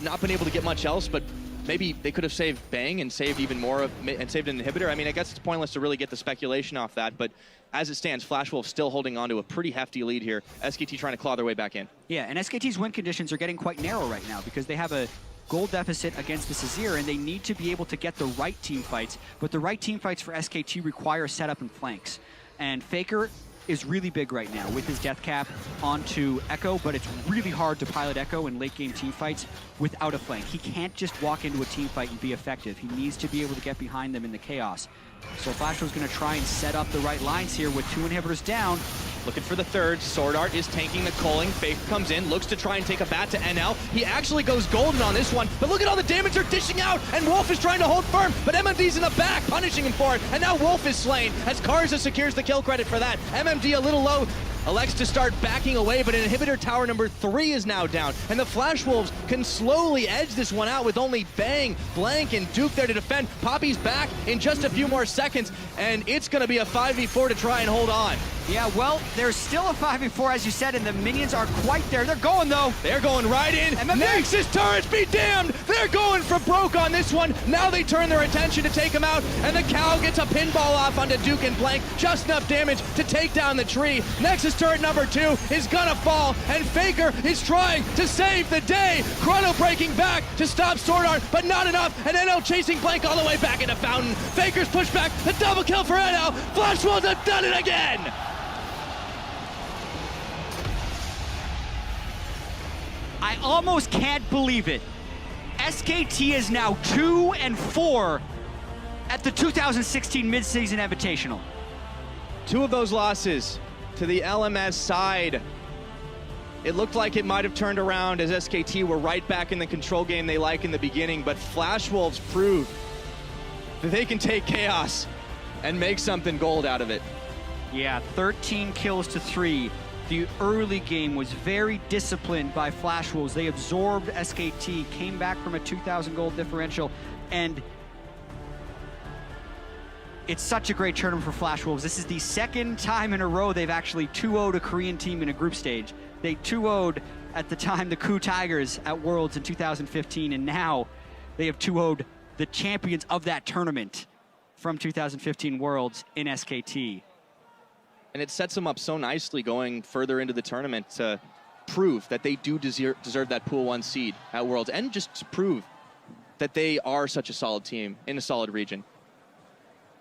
not been able to get much else, but maybe they could have saved Bang and saved even more and saved an inhibitor. I mean, I guess it's pointless to really get the speculation off that, but as it stands, Flash Wolf still holding on to a pretty hefty lead here. SKT trying to claw their way back in. Yeah, and SKT's win conditions are getting quite narrow right now because they have a gold deficit against this Azir, and they need to be able to get the right team fights, but the right team fights for SKT require setup and flanks. And Faker is really big right now with his death cap onto Echo, but it's really hard to pilot Echo in late game team fights without a flank. He can't just walk into a team fight and be effective. He needs to be able to get behind them in the chaos. So Flashwell's going to try and set up the right lines here with 2 inhibitors down. Looking for the third. Sword Art is tanking the culling. Faker comes in, looks to try and take a bat to NL. He actually goes golden on this one, but look at all the damage they're dishing out, and Wolf is trying to hold firm, but MMD's in the back, punishing him for it, and now Wolf is slain as Karza secures the kill credit for that. MMD a little low, elects to start backing away, but inhibitor tower number 3 is now down, and the Flash Wolves can slowly edge this one out with only Bang, Blank, and Duke there to defend. Poppy's back in just a few more seconds, and it's going to be a 5v4 to try and hold on. Yeah, well, there's still a 5v4, as you said, and the minions are quite there. They're going, though. They're going right in. MMD. Nexus turrets be damned. They're going for broke on this one. Now they turn their attention to take him out, and the cow gets a pinball off onto Duke and Blank. Just enough damage to take down the tree. Nexus turret number 2 is gonna fall, and Faker is trying to save the day. Chrono breaking back to stop Sword Art, but not enough, and NL chasing Blank all the way back into Fountain. Faker's pushed back, the double kill for NL. Flash Wolves have done it again. I almost can't believe it. SKT is now 2-4 at the 2016 Mid-Season Invitational. 2 of those losses to the LMS side. It looked like it might have turned around as SKT were right back in the control game they like in the beginning, but Flash Wolves proved that they can take chaos and make something gold out of it. Yeah, 13 kills to 3. The early game was very disciplined by Flash Wolves. They absorbed SKT, came back from a 2,000 gold differential, and it's such a great tournament for Flash Wolves. This is the second time in a row they've actually 2-0'd a Korean team in a group stage. They 2-0'd at the time the Ku Tigers at Worlds in 2015, and now they have 2-0'd the champions of that tournament from 2015 Worlds in SKT. And it sets them up so nicely going further into the tournament to prove that they do deserve that Pool 1 seed at Worlds, and just to prove that they are such a solid team in a solid region.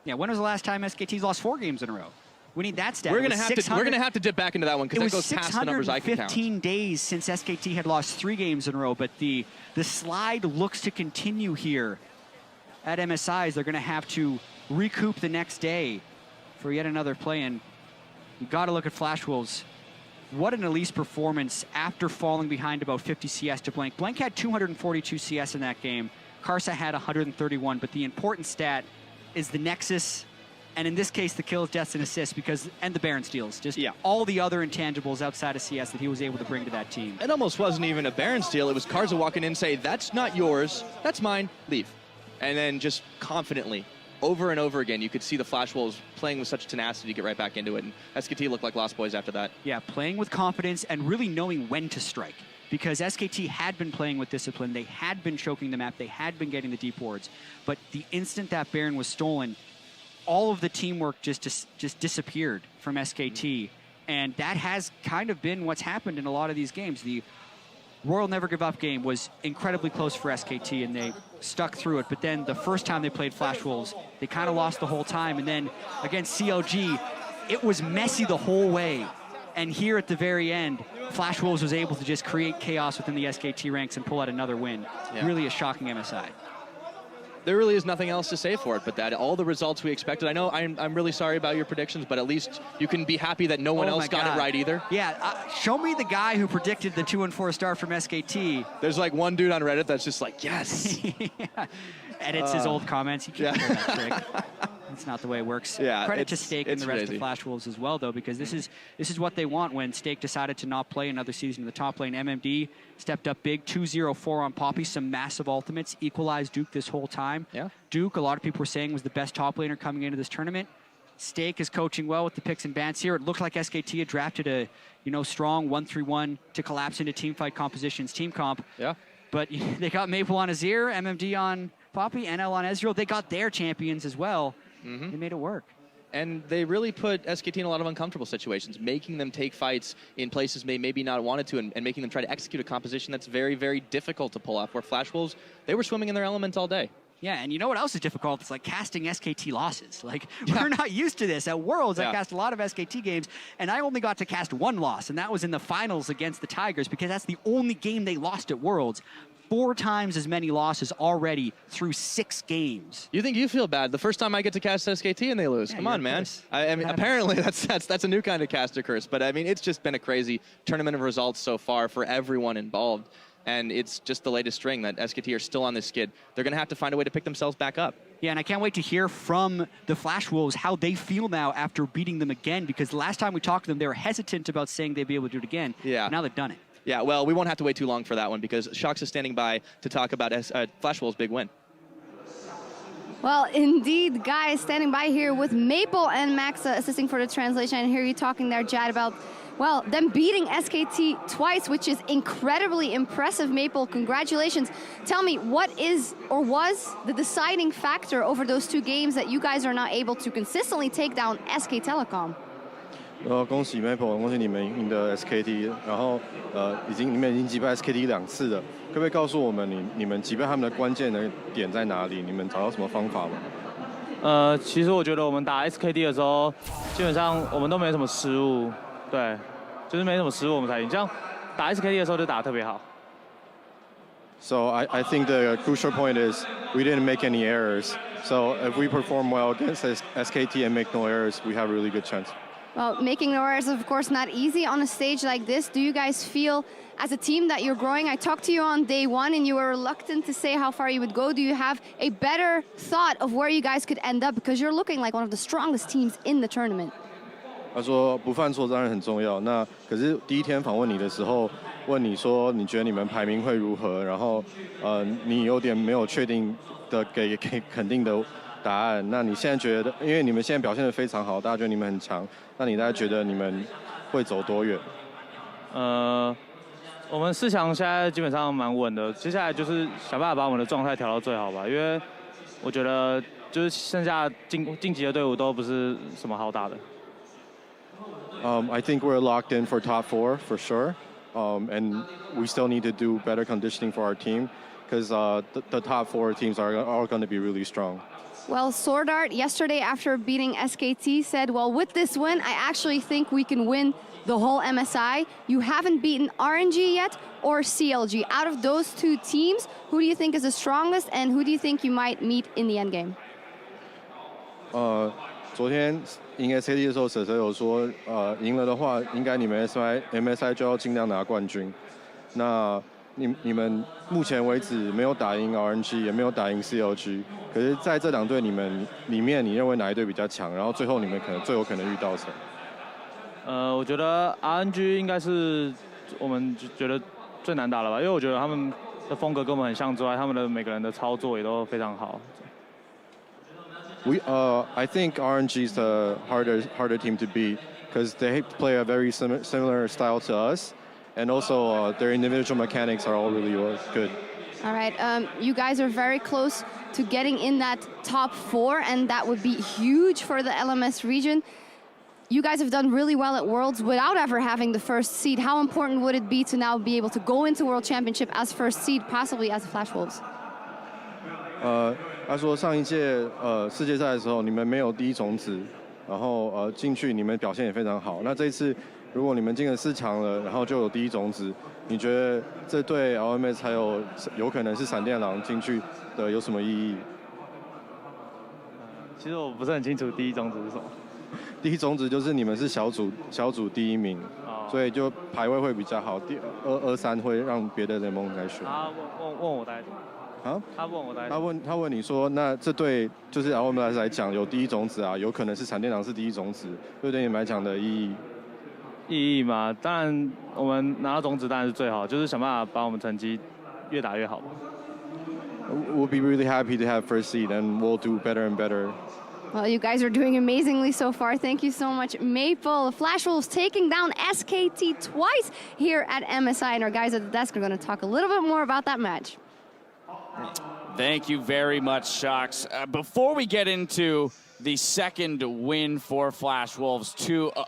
Yeah, when was the last time SKT's lost 4 games in a row? We need that stat. We're gonna have to dip back into that one because that goes past the numbers I can count. It was 615 days since SKT had lost 3 games in a row, but the slide looks to continue here at MSIs. They're gonna have to recoup the next day for yet another play-in. You got to look at Flash Wolves. what an Elise performance after falling behind about 50 CS to Blank. Blank had 242 CS in that game. Karsa had 131, but the important stat is the Nexus, and in this case, the kills, deaths, and assists, and the Baron steals. Just all the other intangibles outside of CS that he was able to bring to that team. It almost wasn't even a Baron steal. It was Karsa walking in and say, "That's not yours, that's mine, leave." And then just confidently, over and over again, you could see the Flash Wolves playing with such tenacity to get right back into it. And SKT looked like Lost Boys after that. Yeah, playing with confidence and really knowing when to strike. Because SKT had been playing with discipline, they had been choking the map, they had been getting the deep wards. But the instant that Baron was stolen, all of the teamwork just disappeared from SKT. And that has kind of been what's happened in a lot of these games. The Royal Never Give Up game was incredibly close for SKT, and they stuck through it. But then the first time they played Flash Wolves, they kind of lost the whole time. And then against CLG, it was messy the whole way. And here at the very end, Flash Wolves was able to just create chaos within the SKT ranks and pull out another win. Yeah. Really a shocking MSI. There really is nothing else to say for it but that. All the results we expected. I know I'm really sorry about your predictions, but at least you can be happy that no one else got it right either. Yeah, show me the guy who predicted the 2 and 4 star from SKT. There's like one dude on Reddit that's just like, yes. Yeah. Edits his old comments. You can't pull that trick. That's not the way it works. Yeah, Credit to Stake and the rest of Flash Wolves as well, though, because this is what they want when Stake decided to not play another season in the top lane. MMD stepped up big, 2-0-4 on Poppy, some massive ultimates, equalized Duke this whole time. Yeah. Duke, a lot of people were saying, was the best top laner coming into this tournament. Stake is coaching well with the picks and bans here. It looked like SKT had drafted a strong 1-3-1 to collapse into teamfight compositions, team comp. Yeah. But they got Maple on Azir, MMD on Poppy, NL on Ezreal. They got their champions as well. They made it work. And they really put SKT in a lot of uncomfortable situations, making them take fights in places they maybe not wanted to, and making them try to execute a composition that's very, very difficult to pull off, where Flash Wolves, they were swimming in their element all day. Yeah, and you know what else is difficult? It's like casting SKT losses. Like, we're not used to this. At Worlds, I cast a lot of SKT games, and I only got to cast one loss, and that was in the finals against the Tigers, because that's the only game they lost at Worlds. 4 times as many losses already through 6 games. You think you feel bad? The first time I get to cast SKT and they lose. Come on, man. I mean, apparently that's a new kind of caster curse. But I mean, it's just been a crazy tournament of results so far for everyone involved. And it's just the latest string that SKT are still on this skid. They're going to have to find a way to pick themselves back up. Yeah, and I can't wait to hear from the Flash Wolves how they feel now after beating them again, because the last time we talked to them, they were hesitant about saying they'd be able to do it again. Yeah. But now they've done it. Yeah, well, we won't have to wait too long for that one, because Shox is standing by to talk about Flash Wolves' big win. Well, indeed, guys, standing by here with Maple and Max assisting for the translation. And hear you talking there, Jad, about, well, them beating SKT twice, which is incredibly impressive. Maple, congratulations. Tell me, what is or was the deciding factor over those 2 games that you guys are not able to consistently take down SK Telecom? 恭喜 Maple， 恭喜你们赢得 SKT， 然后你们已经击败 SKT 2次了，可不可以告诉我们你们击败他们的关键的点在哪里？你们找到什么方法吗？其实我觉得我们打 SKT 的时候，基本上我们都没什么失误，对，就是没什么失误我们才赢。这样打 SKT 的时候就打得特别好。So I think the crucial point is we didn't make any errors. So if we perform well against SKT and make no errors, we have a really good chance. Well, making no errors is, of course, not easy on a stage like this. Do you guys feel, as a team, that you're growing? I talked to you on day 1, and you were reluctant to say how far you would go. Do you have a better thought of where you guys could end up? Because you're looking like one of the strongest teams in the tournament. 他说不犯错当然很重要。那可是第一天访问你的时候，问你说你觉得你们排名会如何？然后你有点没有确定的给肯定的答案。那你现在觉得，因为你们现在表现得非常好，大家觉得你们很强，那你大概觉得你们会走多远？我们4强现在基本上蛮稳的，接下来就是想办法把我们的状态调到最好吧，因为我觉得就是剩下晋级的队伍都不是什么好打的。I think we're locked in for top 4 for sure, and we still need to do better conditioning for our team because the top 4 teams are all going to be really strong. Well, Sword Art yesterday after beating SKT said, well, with this win, I actually think we can win the whole MSI. You haven't beaten RNG yet or CLG. Out of those 2 teams, who do you think is the strongest and who do you think you might meet in the endgame? 昨天赢 SKT 的时候，蛇蛇有说，赢了的话，应该你们 MSI 就要尽量拿冠军。那你们目前为止没有打赢 RNG， 也没有打赢 CLG， 可是在这两队你们里面，你认为哪一队比较强？然后最后你们最有可能遇到谁？我觉得 RNG 应该是我们觉得最难打了吧，因为我觉得他们的风格跟我们很像之外，他们的每个人的操作也都非常好。I think RNG is the harder team to beat because they play a very similar style to us, and also their individual mechanics are all really good. All right, you guys are very close to getting in that top 4, and that would be huge for the LMS region. You guys have done really well at Worlds without ever having the first seed. How important would it be to now be able to go into World Championship as first seed, possibly as the Flash Wolves? 他说上一届世界赛的时候，你们没有第一种子，然后进去你们表现也非常好。那这一次如果你们进了4强了，然后就有第一种子，你觉得这对 LMS 还有可能是闪电狼进去的有什么意义？其实我不是很清楚第一种子是什么。第一种子就是你们是小组第1名，所以就排位会比较好。第2、3会让别的联盟来选。他问我大概怎么？啊？他问我大概。他问你说，那这对就是 LMS 来讲有第一种子啊，有可能是闪电狼是第一种子，对你们来讲的意义嘛？当然，我们拿到种子当然是最好，就是想办法把我们成绩越打越好。We'll be really happy to have first seed, and we'll do better and better. Well, you guys are doing amazingly so far. Thank you so much, Maple. Flash Wolves taking down SKT twice here at MSI, and our guys at the desk are going to talk a little bit more about that match. Thank you very much, Shocks. Before we get into the second win for Flash Wolves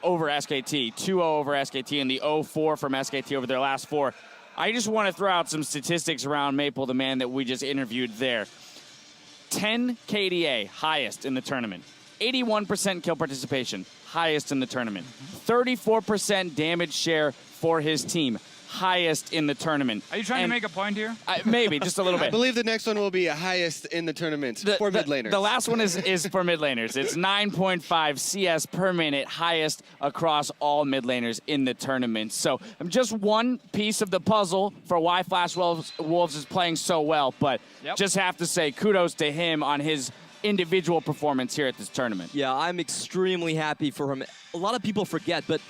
over SKT, 2-0 over SKT, and the 0-4 from SKT over their last 4, I just want to throw out some statistics around Maple, the man that we just interviewed there. 10 KDA, highest in the tournament. 81% kill participation, highest in the tournament. 34% damage share for his team, highest in the tournament. Are you trying to make a point here? Maybe, just a little bit. I believe the next one will be highest in the tournament for mid laners. The last one is for mid laners. It's 9.5 CS per minute, highest across all mid laners in the tournament. So just one piece of the puzzle for why Flash Wolves is playing so well, but just have to say kudos to him on his individual performance here at this tournament. Yeah, I'm extremely happy for him. A lot of people forget, but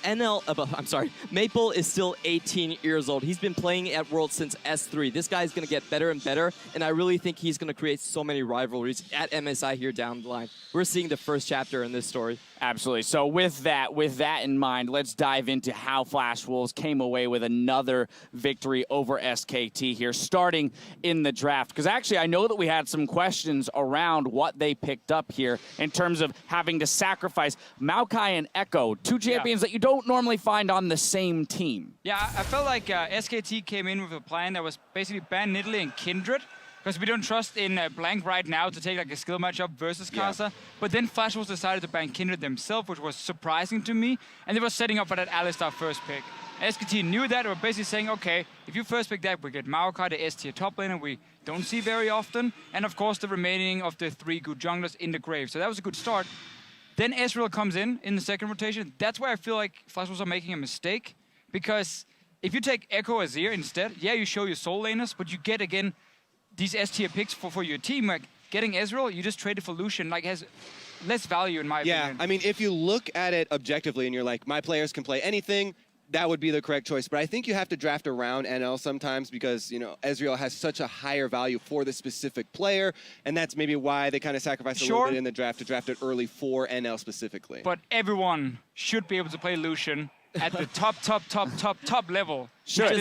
Maple is still 18 years old. He's been playing at Worlds since S3. This guy's going to get better and better, and I really think he's going to create so many rivalries at MSI here down the line. We're seeing the first chapter in this story. Absolutely. So with that in mind, let's dive into how Flash Wolves came away with another victory over SKT here, starting in the draft. Because actually, I know that we had some questions around what they picked up here in terms of having to sacrifice Maokai and Echo, two champions that you don't normally find on the same team. Yeah, I felt like SKT came in with a plan that was basically ban Nidalee and Kindred, because we don't trust in Blank right now to take like a skill matchup versus Kasa. But then Flash Wolves decided to ban Kindred themselves, which was surprising to me. And they were setting up for that Alistar first pick. SKT knew that. They were basically saying, okay, if you first pick that, we get Maokai, the S-tier top laner we don't see very often. And of course, the remaining of the 3 good junglers in the grave. So that was a good start. Then Ezreal comes in the second rotation. That's where I feel like Flash Wolves are making a mistake. Because if you take Echo Azir instead, yeah, you show your soul laners, but you get, again, these S-tier picks for your team. Like, getting Ezreal, you just trade it for Lucian, like, has less value in my opinion. Yeah, I mean, if you look at it objectively and you're like, my players can play anything, that would be the correct choice. But I think you have to draft around NL sometimes because, you know, Ezreal has such a higher value for the specific player, and that's maybe why they kind of sacrificed a little bit in the draft to draft it early for NL specifically. But everyone should be able to play Lucian at the top level. Should. Even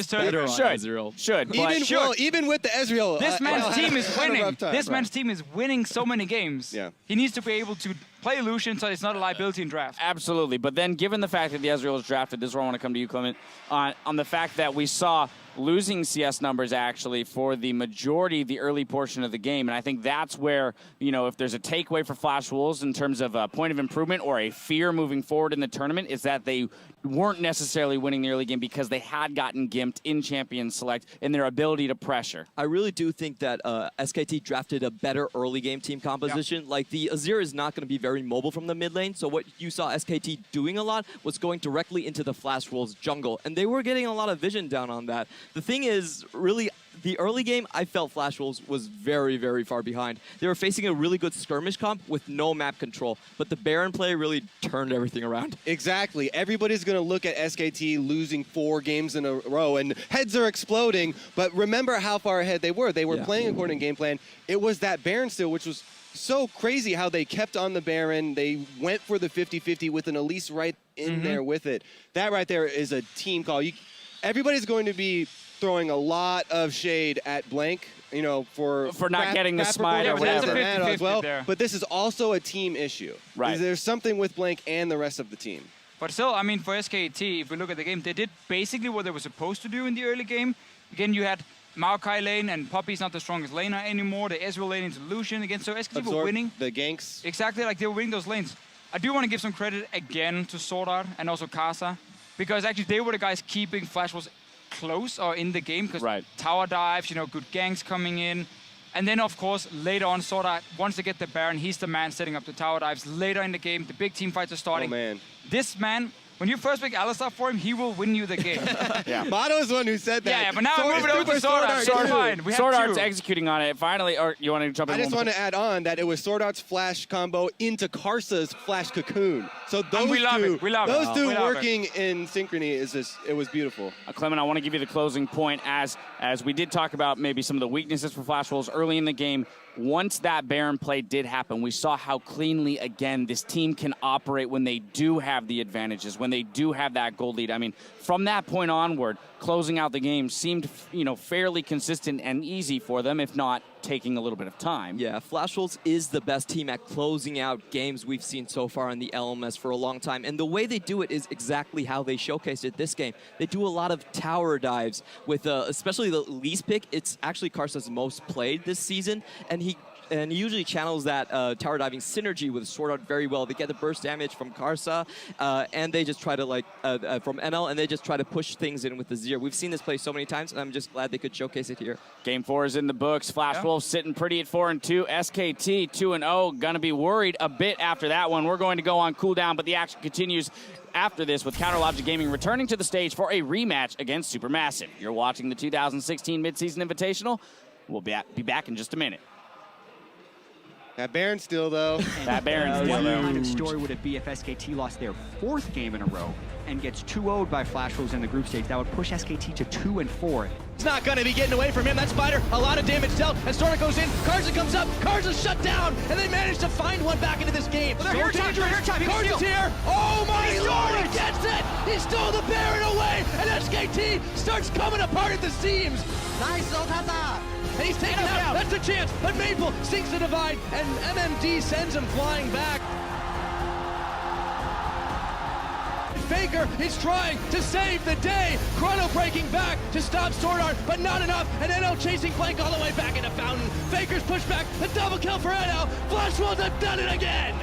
with the Ezreal. This man's team is winning. This man's team is winning so many games. Yeah. He needs to be able to play Lucian so it's not a liability in draft. Absolutely. But then given the fact that the Ezreal was drafted, this is where I want to come to you, Clement, on the fact that we saw losing CS numbers actually for the majority, the early portion of the game. And I think that's where, you know, if there's a takeaway for Flash Wolves in terms of a point of improvement or a fear moving forward in the tournament, is that they weren't necessarily winning the early game because they had gotten gimped in Champion Select in their ability to pressure. I really do think that SKT drafted a better early game team composition. Like, the Azir is not going to be very very mobile from the mid lane. So what you saw SKT doing a lot was going directly into the Flash Wolves jungle. And they were getting a lot of vision down on that. The thing is, really, the early game, I felt Flash Wolves was very, very far behind. They were facing a really good skirmish comp with no map control, but the Baron play really turned everything around. Exactly. Everybody's going to look at SKT losing 4 games in a row, and heads are exploding, but remember how far ahead they were. They were playing according to game plan. It was that Baron steal, which was so crazy how they kept on the Baron. They went for the 50-50 with an Elise right in there with it. That right there is a team call. Everybody's going to be throwing a lot of shade at Blank, you know, for not getting the smite or whatever. As well. But this is also a team issue. Right. There's something with Blank and the rest of the team. But still, I mean, for SKT, if we look at the game, they did basically what they were supposed to do in the early game. Again, you had Maokai lane, and Poppy's not the strongest laner anymore. The Ezreal lane into Lucian again, so SKT were winning. The ganks. Exactly, like they were winning those lanes. I do want to give some credit again to Sword Art and also Kasa, because actually they were the guys keeping Flash Wolves close or in the game, because tower dives, you know, good ganks coming in. And then, of course, later on, Sword Art, once they get the Baron, he's the man setting up the tower dives. Later in the game, the big team fights are starting. Oh, man. This man, when you first pick Alistar for him, he will win you the game. Motto is the one who said that. Yeah, but now we're moving over to Sword Art. It's fine. We have Sword two. Art's executing on it. Finally, or you want to jump in? I just want to add on that it was Sword Art's flash combo into Karsa's flash cocoon. So those two working in synchrony is just, it was beautiful. Clement, I want to give you the closing point as we did talk about maybe some of the weaknesses for Flash Wolves early in the game. Once that Baron play did happen, we saw how cleanly, again, this team can operate when they do have the advantages, when they do have that gold lead. I mean, from that point onward, closing out the game seemed, you know, fairly consistent and easy for them, if not taking a little bit of time. Yeah, Flash Wolves is the best team at closing out games we've seen so far in the LMS for a long time. And the way they do it is exactly how they showcased it this game. They do a lot of tower dives with, especially the Elise pick. It's actually Karsa's most played this season. And he usually channels that tower diving synergy with Sword Art very well. They get the burst damage from Karsa, and they just try to, like, from NL, and they just try to push things in with the Zir. We've seen this play so many times, and I'm just glad they could showcase it here. Game 4 is in the books. Flash Wolves sitting pretty at 4-2. SKT 2-0. Gonna be worried a bit after that one. We're going to go on cooldown, but the action continues after this with Counterlogic Gaming returning to the stage for a rematch against Supermassive. You're watching the 2016 Midseason Invitational. We'll be back in just a minute. That Baron steal, though. That Baron steal, What though. kind of story would it be if SKT lost their 4th game in a row and gets 2-0'd by Flash Wolves in the group stage? That would push SKT to 2-4. It's not going to be getting away from him. That Spider, a lot of damage dealt. And Storm goes in. Karsa comes up. Karsa's shut down. And they manage to find one back into this game. Well, they're dangerous. Karsa's here. Oh, my Lord. He gets it. He stole the Baron away. And SKT starts coming apart at the seams. Nice, Otata. And he's taken out. That's a chance. But Maple sinks the divide. And MMD sends him flying back. Faker is trying to save the day. Chrono breaking back to stop Sword Art, but not enough. And NL chasing Blank all the way back into Fountain. Faker's pushed back. A double kill for NL. Flash Wolves have done it again.